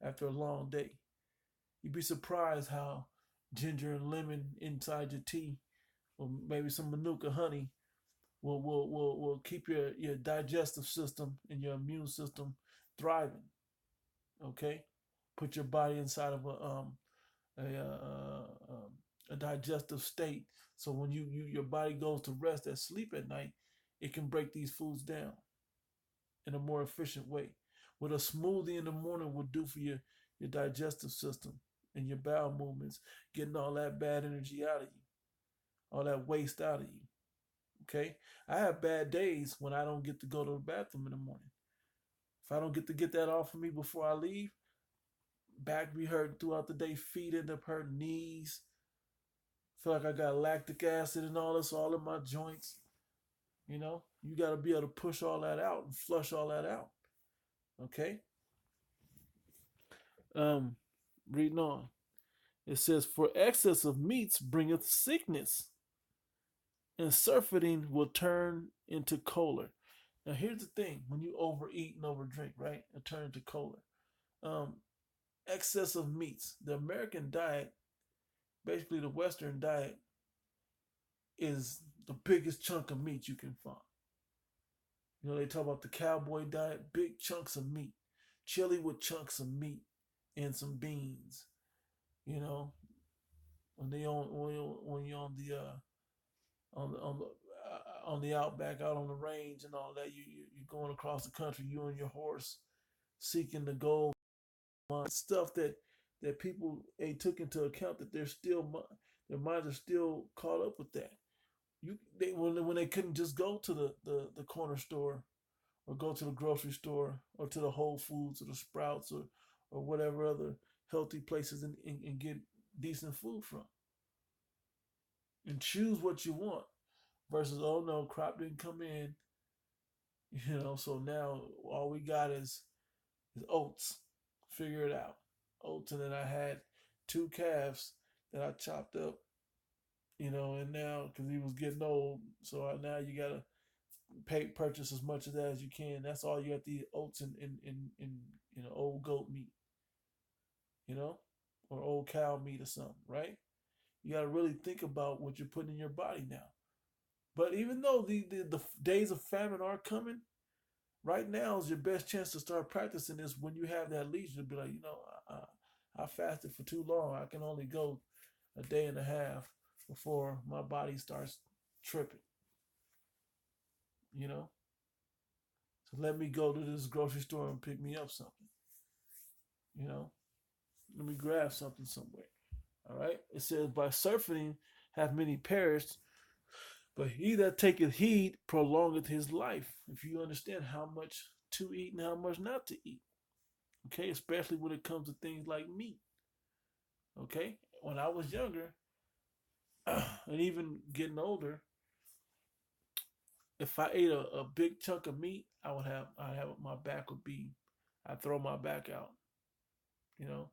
after a long day. You'd be surprised how ginger and lemon inside your tea, or maybe some manuka honey, will keep your digestive system and your immune system thriving. Okay, put your body inside of a digestive state, so when your body goes to rest at sleep at night, it can break these foods down in a more efficient way. What a smoothie in the morning will do for your digestive system and your bowel movements, getting all that bad energy out of you, all that waste out of you. Okay? I have bad days when I don't get to go to the bathroom in the morning. If I don't get to get that off of me before I leave, back be hurting throughout the day, feet end up hurting, knees. Feel like I got lactic acid and all this all in my joints. You got to be able to push all that out and flush all that out. Okay? Reading on. It says, "For excess of meats bringeth sickness, and surfeiting will turn into choler." Now, here's the thing: when you overeat and overdrink, right, it turns into choler. Um, Excess of meats. The American diet, basically the Western diet, is the biggest chunk of meat you can find. You know, they talk about the cowboy diet, big chunks of meat, chili with chunks of meat and some beans. You know, when you're on the on the outback, out on the range and all that, you're going across the country, you and your horse, seeking the gold mine, stuff that people took into account, that their minds are still caught up with that. When they couldn't just go to the corner store, or go to the grocery store, or to the Whole Foods or the Sprouts, or whatever other healthy places, and get decent food from, and choose what you want, versus, oh no, crop didn't come in, so now all we got is oats. Figure it out. Oats. And then I had two calves that I chopped up, and now, because he was getting old, so now you gotta purchase as much of that as you can. That's all you have to eat: oats and old goat meat, you know, or old cow meat or something, right? You got to really think about what you're putting in your body now. But even though the days of famine are coming, right now is your best chance to start practicing this, when you have that leisure to be like, I fasted for too long. I can only go a day and a half before my body starts tripping, you know? So let me go to this grocery store and pick me up something, you know? Let me grab something somewhere. All right? It says, "By surfeiting have many perished, but he that taketh heed prolongeth his life." If you understand how much to eat and how much not to eat. Okay? Especially when it comes to things like meat. Okay? When I was younger, and even getting older, if I ate a big chunk of meat, I have my back would be, I'd throw my back out, you know.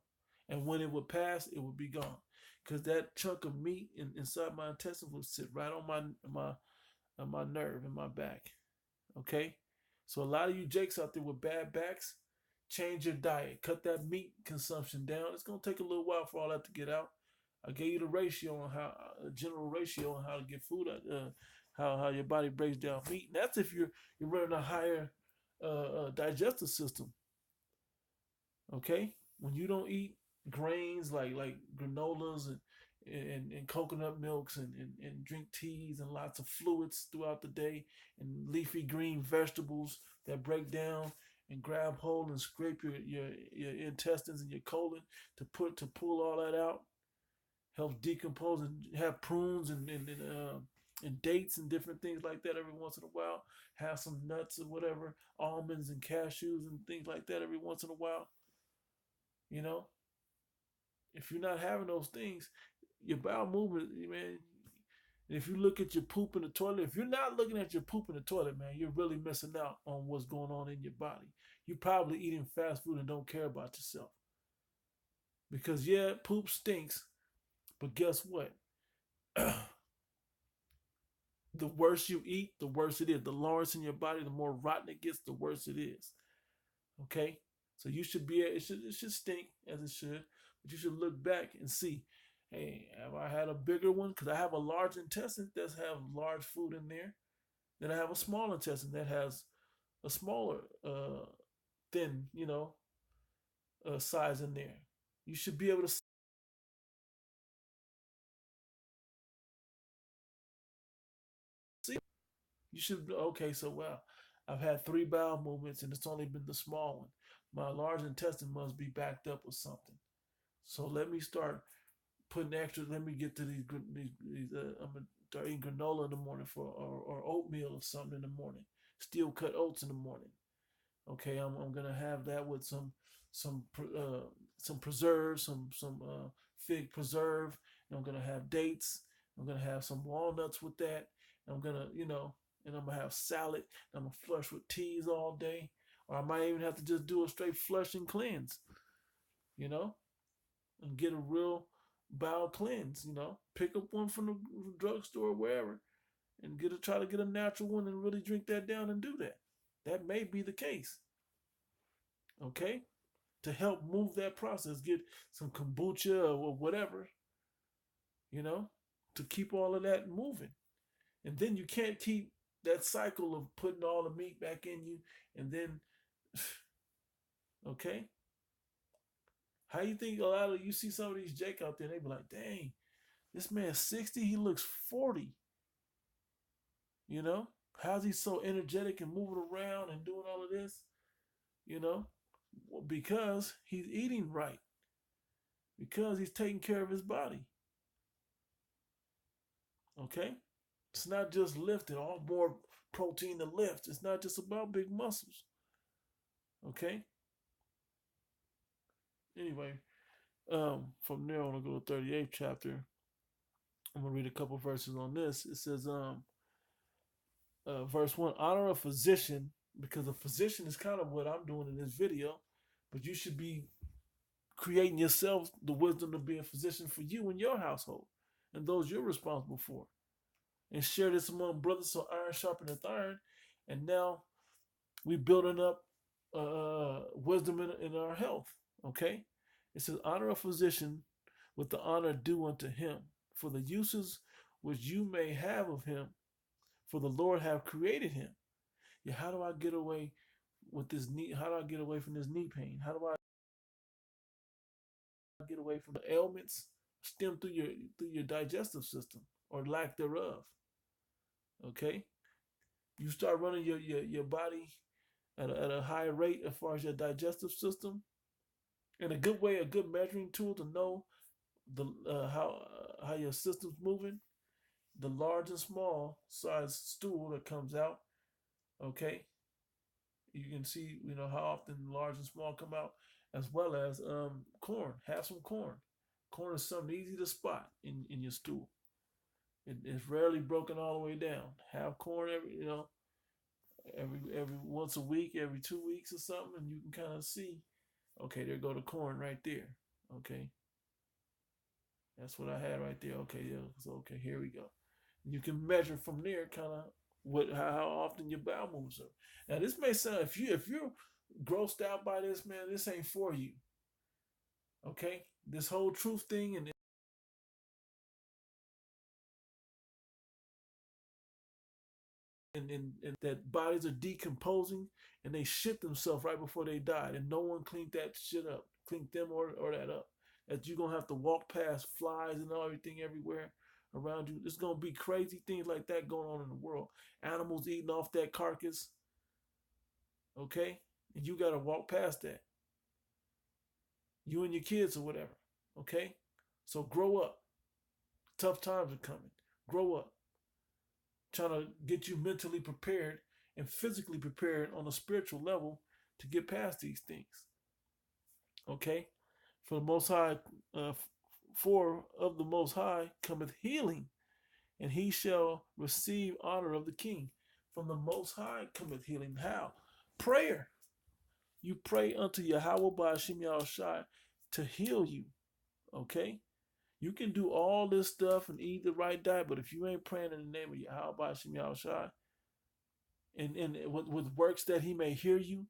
And when it would pass, it would be gone. Because that chunk of meat inside my intestines would sit right on my nerve in my back. Okay? So a lot of you jakes out there with bad backs, change your diet. Cut that meat consumption down. It's gonna take a little while for all that to get out. I gave you the ratio on how, a general ratio on how to get food out, how your body breaks down meat. And that's if you're running a higher digestive system. Okay, when you don't eat grains like granolas and coconut milks, and drink teas and lots of fluids throughout the day, and leafy green vegetables that break down and grab hold and scrape your intestines and your colon to pull all that out, helps decompose, and have prunes and dates and different things like that every once in a while. Have some nuts or whatever, almonds and cashews and things like that every once in a while. You know, if you're not having those things, your bowel movement, man. If you look at your poop in the toilet, if you're not looking at your poop in the toilet, man, you're really missing out on what's going on in your body. You're probably eating fast food and don't care about yourself. Because, yeah, poop stinks, but guess what? The worse you eat, the worse it is. The longer it's in your body, the more rotten it gets, the worse it is. Okay? So you should be, it should stink as it should, but you should look back and see, hey, have I had a bigger one? Because I have a large intestine that have large food in there. Then I have a small intestine that has a smaller, thin, size in there. You should be able to see. You should, okay, so wow, I've had 3 bowel movements and it's only been the small one. My large intestine must be backed up with something. So let me start putting extra. Let me get to these I'm gonna start eating granola in the morning or oatmeal or something in the morning. Steel cut oats in the morning. Okay, I'm gonna have that with some some preserve, some fig preserve. And I'm gonna have dates. I'm gonna have some walnuts with that. And I'm gonna and I'm gonna have salad. And I'm gonna flush with teas all day, or I might even have to just do a straight flush and cleanse. You know, and get a real bowel cleanse. You know, pick up one from the drugstore or wherever, and try to get a natural one and really drink that down and do that. That may be the case. Okay, to help move that process, get some kombucha or whatever. You know, to keep all of that moving, and then you can't keep that cycle of putting all the meat back in you, and then okay. How you think a lot of you see some of these Jake out there? They be like, "Dang, this man's 60. He looks 40." You know, how's he so energetic and moving around and doing all of this? You know, well, because he's eating right, because he's taking care of his body. Okay, it's not just lifting. All more protein to lift. It's not just about big muscles. Okay. Anyway, from there on, I'll go to 38th chapter. I'm gonna read a couple verses on this. It says, verse 1, honor a physician, because a physician is kind of what I'm doing in this video, but you should be creating yourself the wisdom to be a physician for you and your household and those you're responsible for, and share this among brothers so iron sharpeneth iron. And now we building up wisdom in our health. Okay, it says honor a physician with the honor due unto him for the uses which you may have of him, for the Lord have created him. Yeah, how do I get away with this knee? How do I get away from this knee pain? How do I get away from the ailments stem through your digestive system or lack thereof? Okay, you start running your body at a high rate as far as your digestive system, and a good measuring tool to know the how your system's moving, the large and small size stool that comes out. Okay, you can see how often large and small come out, as well as corn. Have some corn. Corn is something easy to spot in your stool. It's rarely broken all the way down. Have corn every once a week, every 2 weeks or something, and you can kind of see. Okay, there go the corn right there. Okay, that's what I had right there. Okay, yeah, so okay, here we go. You can measure from there, kind of how often your bowel moves are. Now, this may sound, if you're grossed out by this, man, this ain't for you. Okay, this whole truth thing and that bodies are decomposing and they shit themselves right before they died, and no one cleaned that shit up, cleaned them or that up. That you're gonna have to walk past flies and everything everywhere around you. There's gonna be crazy things like that going on in the world. Animals eating off that carcass. Okay, and you gotta walk past that. You and your kids or whatever. Okay, so grow up. Tough times are coming. Grow up. Trying to get you mentally prepared and physically prepared on a spiritual level to get past these things. Okay? For the Most High, for of the Most High cometh healing, and he shall receive honor of the King. From the Most High cometh healing. How? Prayer. You pray unto Yahweh by Hashem Yahushai to heal you. Okay? You can do all this stuff and eat the right diet, but if you ain't praying in the name of Yahweh by Hashem Yahushai, and with works that he may hear you,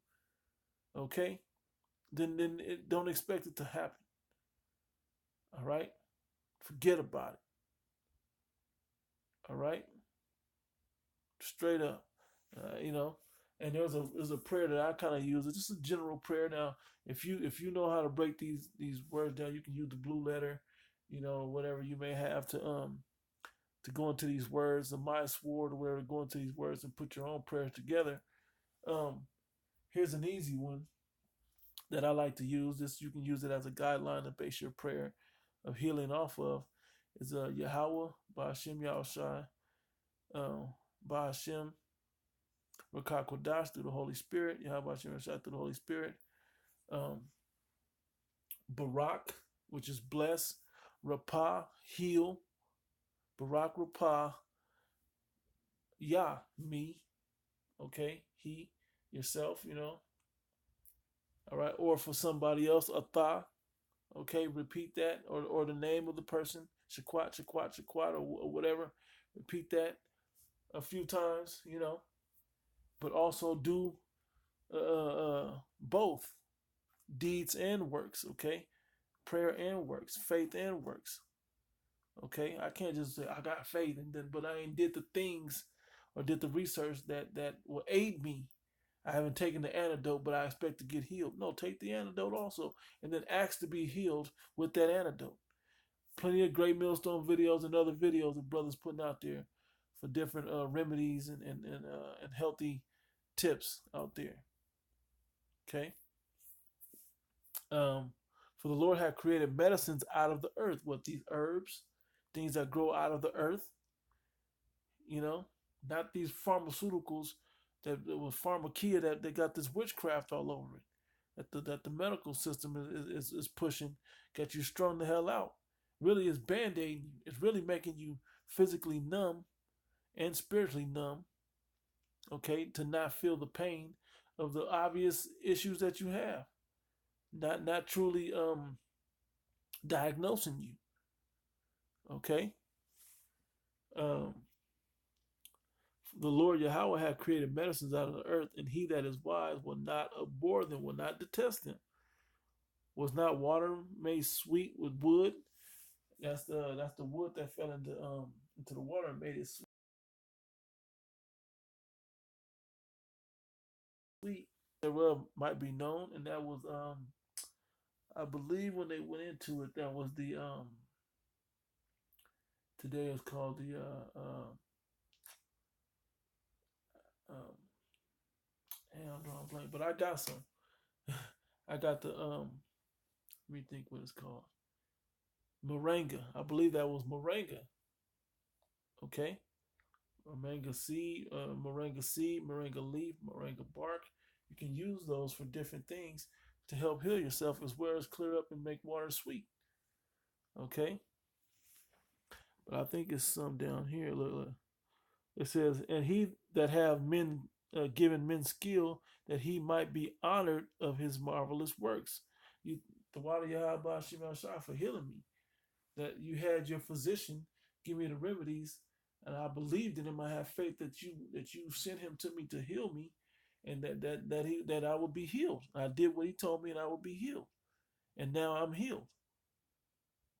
okay, then don't expect it to happen. All right? Forget about it. All right? Straight up. And there's a prayer that I kind of use. It's just a general prayer. Now, if you know how to break these words down, you can use the blue letter, whatever you may have to go into these words, the my sword or whatever, to go into these words and put your own prayers together. Here's an easy one that I like to use. This, you can use it as a guideline to base your prayer of healing off of. Is Yahweh by Hashem Yahushai, by Hashem Rakah Kodash through the Holy Spirit, Yahweh Hashem Yahushai through the Holy Spirit, Barak, which is bless, Rapah, heal, Barak Rapah, Yah, me, okay, he, yourself, all right, or for somebody else, Atah, Okay, repeat that, or the name of the person, Shaquat, Shaquat, Shaquat, or whatever. Repeat that a few times, but also do both deeds and works. Okay, prayer and works, faith and works. Okay, I can't just say I got faith and then, but I ain't did the things or did the research that will aid me. I haven't taken the antidote, but I expect to get healed. No, take the antidote also, and then ask to be healed with that antidote. Plenty of great millstone videos and other videos that brothers putting out there for different remedies and healthy tips out there. Okay. For the Lord had created medicines out of the earth. What, these herbs, things that grow out of the earth, you know, not these pharmaceuticals that was pharmakia that they got this witchcraft all over it. That the medical system is pushing, get you strung the hell out. Really is band-aiding you. It's really making you physically numb and spiritually numb, okay, to not feel the pain of the obvious issues that you have. Not truly diagnosing you. Okay? Um, the Lord Yahweh had created medicines out of the earth, and he that is wise will not abhor them, will not detest them. Was not water made sweet with wood? That's the wood that fell into the water and made it sweet. Thereof might be known, and that was I believe when they went into it, that was the today is called the um I'm drawing a blank, but I got some. I got the let me think what it's called. Moringa. I believe that was moringa. Okay. Moringa seed, moringa leaf, moringa bark. You can use those for different things to help heal yourself as well as clear up and make water sweet. Okay. But I think it's some down here. Look. It says, and he that have men given men skill that he might be honored of his marvelous works. You, the water Yahweh Shai for healing me. That you had your physician give me the remedies, and I believed in him. I have faith that you sent him to me to heal me, and that I will be healed. I did what he told me, and I will be healed. And now I'm healed.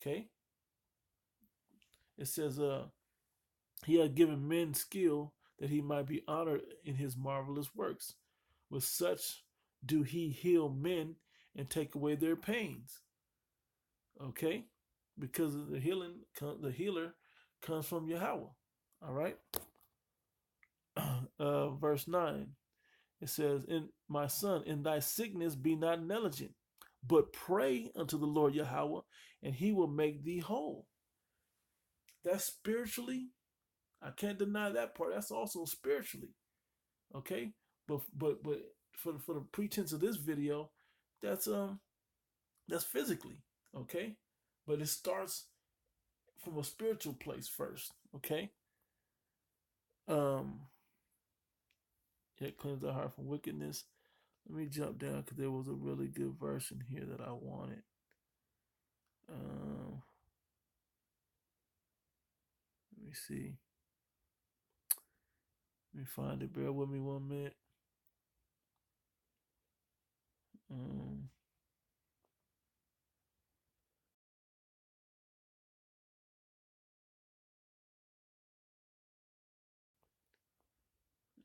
Okay. It says, he had given men skill that he might be honored in his marvelous works. With such do he heal men and take away their pains. Okay? Because of the healer comes from Yahweh. All right? Verse 9. It says, "In my son, in thy sickness be not negligent, but pray unto the Lord Yahweh, and he will make thee whole." That's spiritually. I can't deny that part. That's also spiritually. Okay? But for the pretense of this video, that's physically. Okay? But it starts from a spiritual place first. Okay? Um it cleanses the heart from wickedness. Let me jump down because there was a really good verse in here that I wanted. Let me see. Let me find it. Bear with me 1 minute. Um,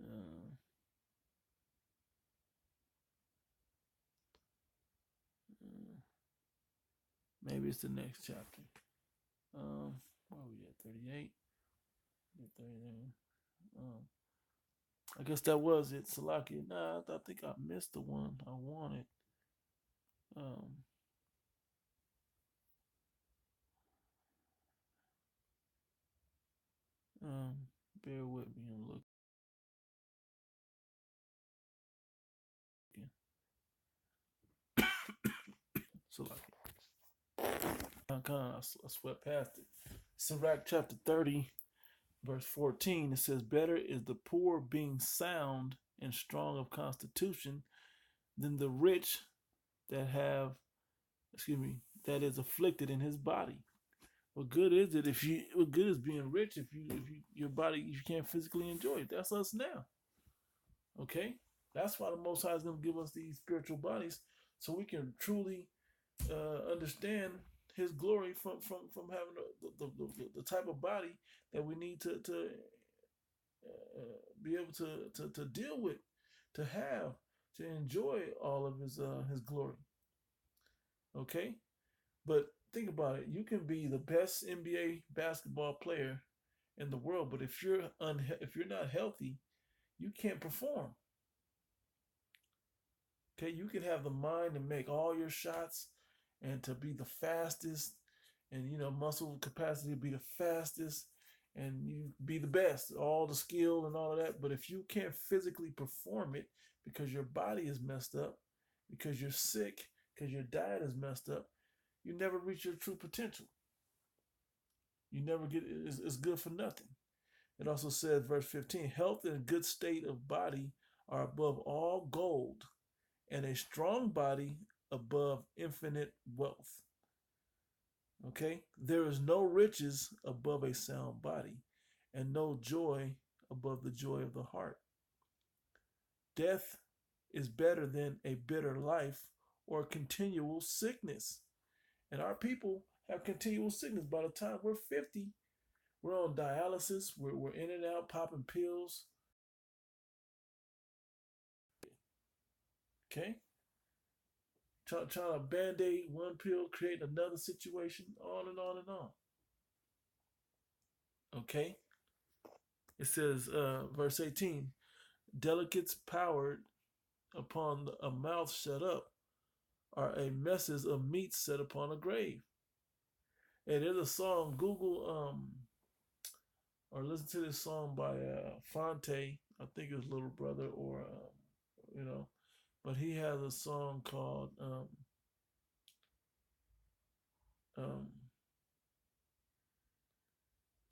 uh, maybe it's the next chapter. Where are we at? 38. 39. I guess that was it. Salaki. Nah, I think I missed the one I wanted. Um, um, bear with me. I'm looking. Salaki. I swept past it. Sirach chapter 30, verse 14. It says, "Better is the poor being sound and strong of constitution than the rich that have, that is afflicted in his body. What good is it if you? What good is being rich if you your body you can't physically enjoy it? That's us now. Okay, that's why the Most High is going to give us these spiritual bodies so we can truly understand His glory from having the type of body that we need to be able to deal with, to have, to enjoy all of His glory. Okay, but think about it. You can be the best NBA basketball player in the world, but if you're not healthy, you can't perform. Okay, you can have the mind to make all your shots and to be the fastest, and muscle capacity to be the fastest, and you be the best, all the skill and all of that. But if you can't physically perform it because your body is messed up, because you're sick, because your diet is messed up, you never reach your true potential. You never get it's good for nothing. It also says, verse 15, health and good state of body are above all gold, and a strong body above infinite wealth. Okay? There is no riches above a sound body, and no joy above the joy of the heart. Death is better than a bitter life or continual sickness. And our people have continual sickness. By the time we're 50, we're on dialysis, we're in and out popping pills. Okay? Trying to band-aid one pill, create another situation, on and on and on. Okay? It says, verse 18, delicates powered upon a mouth shut up are a messes of meat set upon a grave. And there's a song, Google or listen to this song by Fonte, I think his little brother, or but he has a song called what's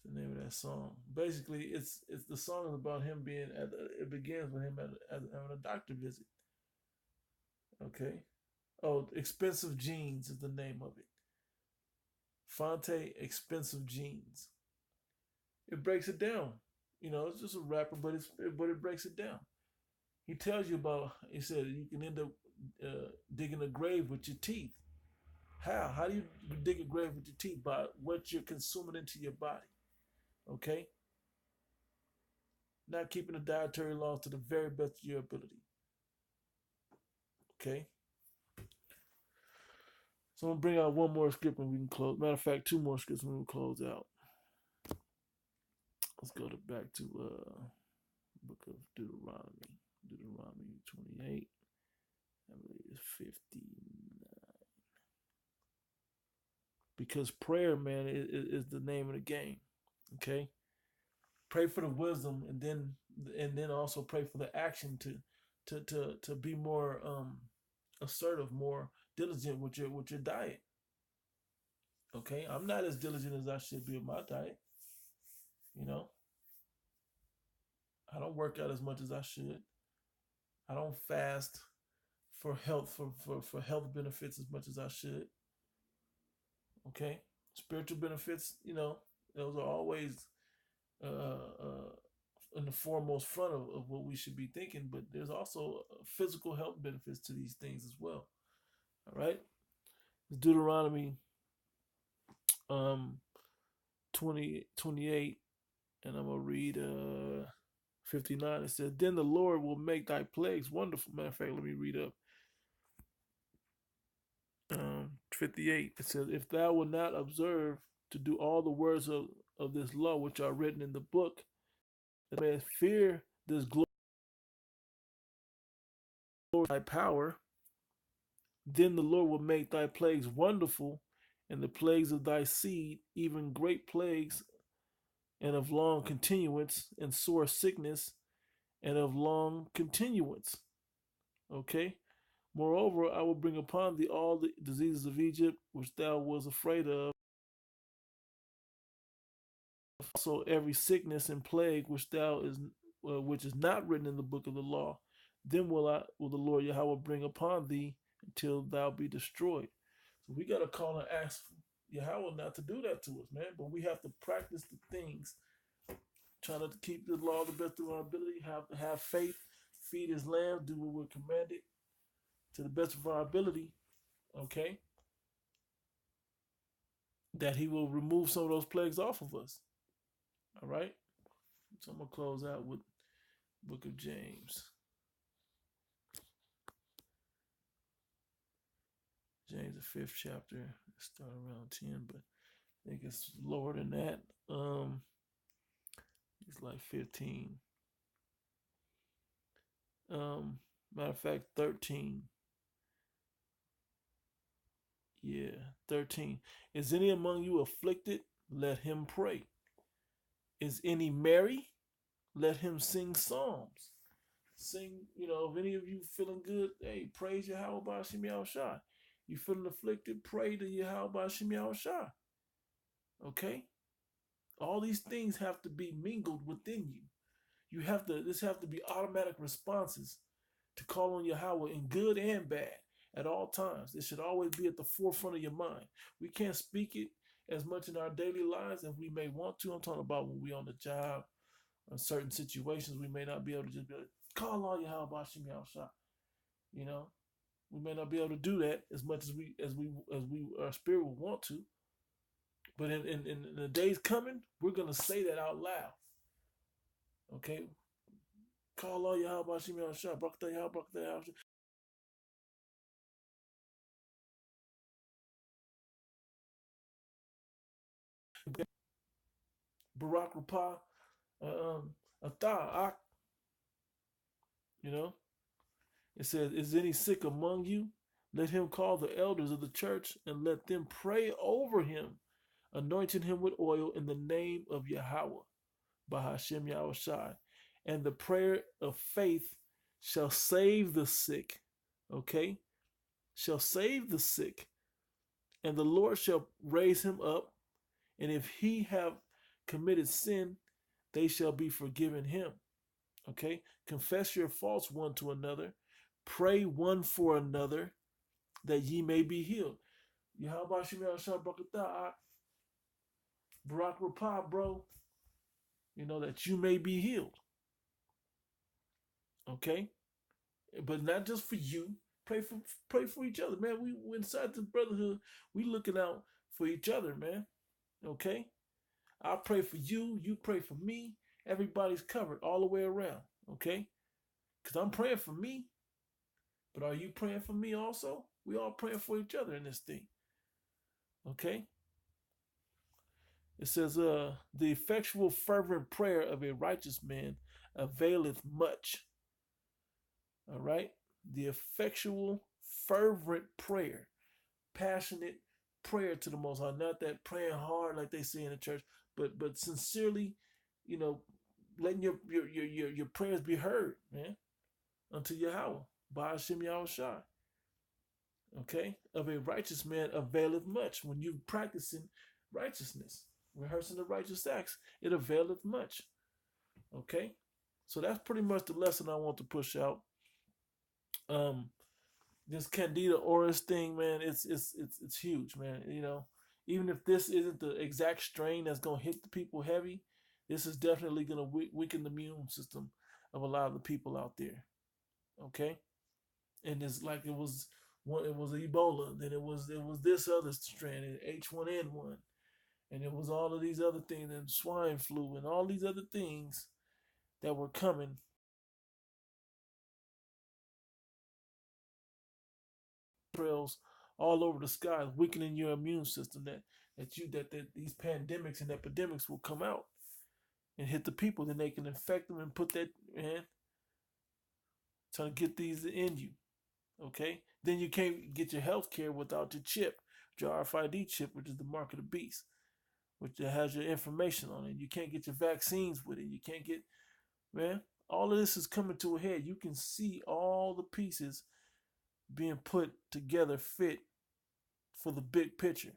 the name of that song? Basically, it's the song is about him being it begins with him having a doctor visit. Okay. Oh, Expensive Jeans is the name of it. Fonte Expensive Jeans. It breaks it down. It's just a rapper, but it breaks it down. He tells you about. He said you can end up digging a grave with your teeth. How? How do you dig a grave with your teeth? By what you're consuming into your body. Okay. Not keeping the dietary laws to the very best of your ability. Okay. So I'm gonna bring out one more script and we can close. Matter of fact, two more scripts and we can close out. Let's go back to book of Deuteronomy. Deuteronomy 28. I believe it's 59. Because prayer, man, is the name of the game. Okay? Pray for the wisdom and then also pray for the action to be more assertive, more diligent with your diet. Okay? I'm not as diligent as I should be with my diet. I don't work out as much as I should. I don't fast for health for health benefits as much as I should. Okay, spiritual benefits, those are always in the foremost front of what we should be thinking. But there's also physical health benefits to these things as well. All right, Deuteronomy 28, and I'm gonna read 59. It says, "Then the Lord will make thy plagues wonderful." Matter of fact, let me read up. 58. It says, "If thou wilt not observe to do all the words of this law which are written in the book, that may fear this glory, thy power, then the Lord will make thy plagues wonderful, and the plagues of thy seed, even great plagues, and of long continuance, and sore sickness, and of long continuance." Okay? "Moreover, I will bring upon thee all the diseases of Egypt, which thou was afraid of, also every sickness and plague which is not written in the book of the law. Then will the Lord Yahweh bring upon thee until thou be destroyed." So we got to call and ask Yahweh not to do that to us, man. But we have to practice the things, trying to keep the law the best of our ability, have faith, feed his lamb, do what we're commanded to the best of our ability, okay? That he will remove some of those plagues off of us. All right? So I'm going to close out with Book of James. James, the 5th chapter. Start around 10, but I think it's lower than that. It's like 15. Matter of fact, 13. Yeah, 13. Is any among you afflicted? Let him pray. Is any merry? Let him sing psalms. Sing, if any of you feeling good, hey, praise Yahweh B'Shem Yahushua. You feeling afflicted, pray to Yahweh B'Shem Yahushua. Okay? All these things have to be mingled within you. This have to be automatic responses to call on Yahweh in good and bad at all times. It should always be at the forefront of your mind. We can't speak it as much in our daily lives as we may want to. I'm talking about when we're on the job, in certain situations, we may not be able to just be like, call on Yahweh B'Shem Yahushua. We may not be able to do that as much as our spirit would want to. But in the days coming, we're gonna say that out loud. Okay? Call on Yahweh B'Shem Yahushua. Barakatah Yahweh, Barakatah Yahweh. Barak Rapah, Atah, it says, is any sick among you? Let him call the elders of the church and let them pray over him, anointing him with oil in the name of Yahweh, B'Hashem Yahushai. And the prayer of faith shall save the sick, okay? Shall save the sick, and the Lord shall raise him up, and if he have committed sin, they shall be forgiven him. Okay? Confess your faults one to another. Pray one for another that ye may be healed. Yahweh Shem Yahshua Barakatah, Barak Rapah, bro. That you may be healed. Okay? But not just for you. Pray for each other, man. We inside this brotherhood. We looking out for each other, man. Okay? I'll pray for you. You pray for me. Everybody's covered all the way around. Okay? Because I'm praying for me. But are you praying for me also? We all praying for each other in this thing. Okay? It says, the effectual fervent prayer of a righteous man availeth much. All right? The effectual fervent prayer, passionate prayer to the Most High. Not that praying hard like they say in the church, but sincerely, letting your prayers be heard, man, unto Yahweh, B'Hashem Yahushai. Okay? Of a righteous man availeth much. When you're practicing righteousness, rehearsing the righteous acts, it availeth much. Okay? So that's pretty much the lesson I want to push out. This Candida Auris thing, man, it's huge, man. Even if this isn't the exact strain that's gonna hit the people heavy, this is definitely gonna weaken the immune system of a lot of the people out there. Okay? And it's like it was Ebola, then it was this other strand, H1N1, and it was all of these other things, and swine flu, and all these other things that were coming. Trails all over the sky, weakening your immune system. That these pandemics and epidemics will come out and hit the people. Then they can infect them and put that trying to get these in you. Okay, then you can't get your health care without your chip, your RFID chip, which is the mark of the beast, which has your information on it. You can't get your vaccines with it. You can't get, man, all of this is coming to a head. You can see all the pieces being put together fit for the big picture.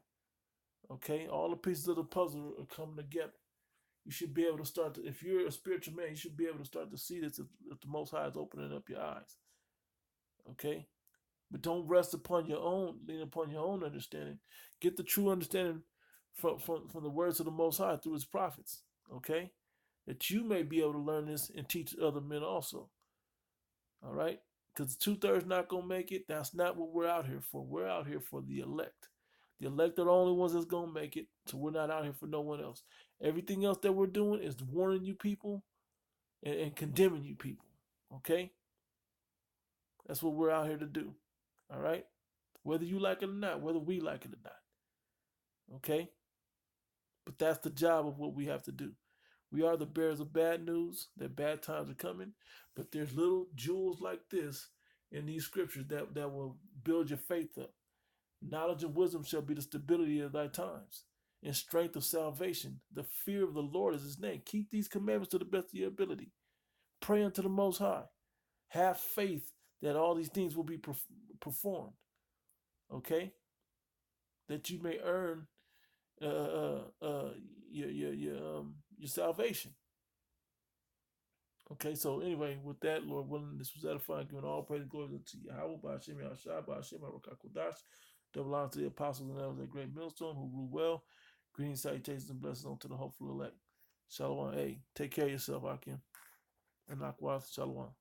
Okay, all the pieces of the puzzle are coming together. You should be able to start to, if you're a spiritual man, you should be able to start to see this if the Most High is opening up your eyes. Okay, But don't rest upon your own, lean upon your own understanding. Get the true understanding from the words of the Most High through his prophets, okay? That you may be able to learn this and teach other men also, all right? Because 2/3 not going to make it. That's not what we're out here for. We're out here for the elect. The elect are the only ones that's going to make it, so we're not out here for no one else. Everything else that we're doing is warning you people and condemning you people, okay? That's what we're out here to do, all right? Whether you like it or not, whether we like it or not, okay? But that's the job of what we have to do. We are the bearers of bad news, that bad times are coming, but there's little jewels like this in these scriptures that will build your faith up. Knowledge and wisdom shall be the stability of thy times, and strength of salvation. The fear of the Lord is his name. Keep these commandments to the best of your ability. Pray unto the Most High. Have faith that all these things will be performed, okay? That you may earn your salvation. Okay, so anyway, with that, Lord willing, this was edifying, giving all praise and glory unto Yahweh, by Hashem Yahshua, by Hashem Kodash. Double honor to the apostles and elders, that great millstone who rule well. Greetings, salutations, and blessings unto the hopeful elect. Shalom. Hey, take care of yourself, Akim. And likewise, Shalom.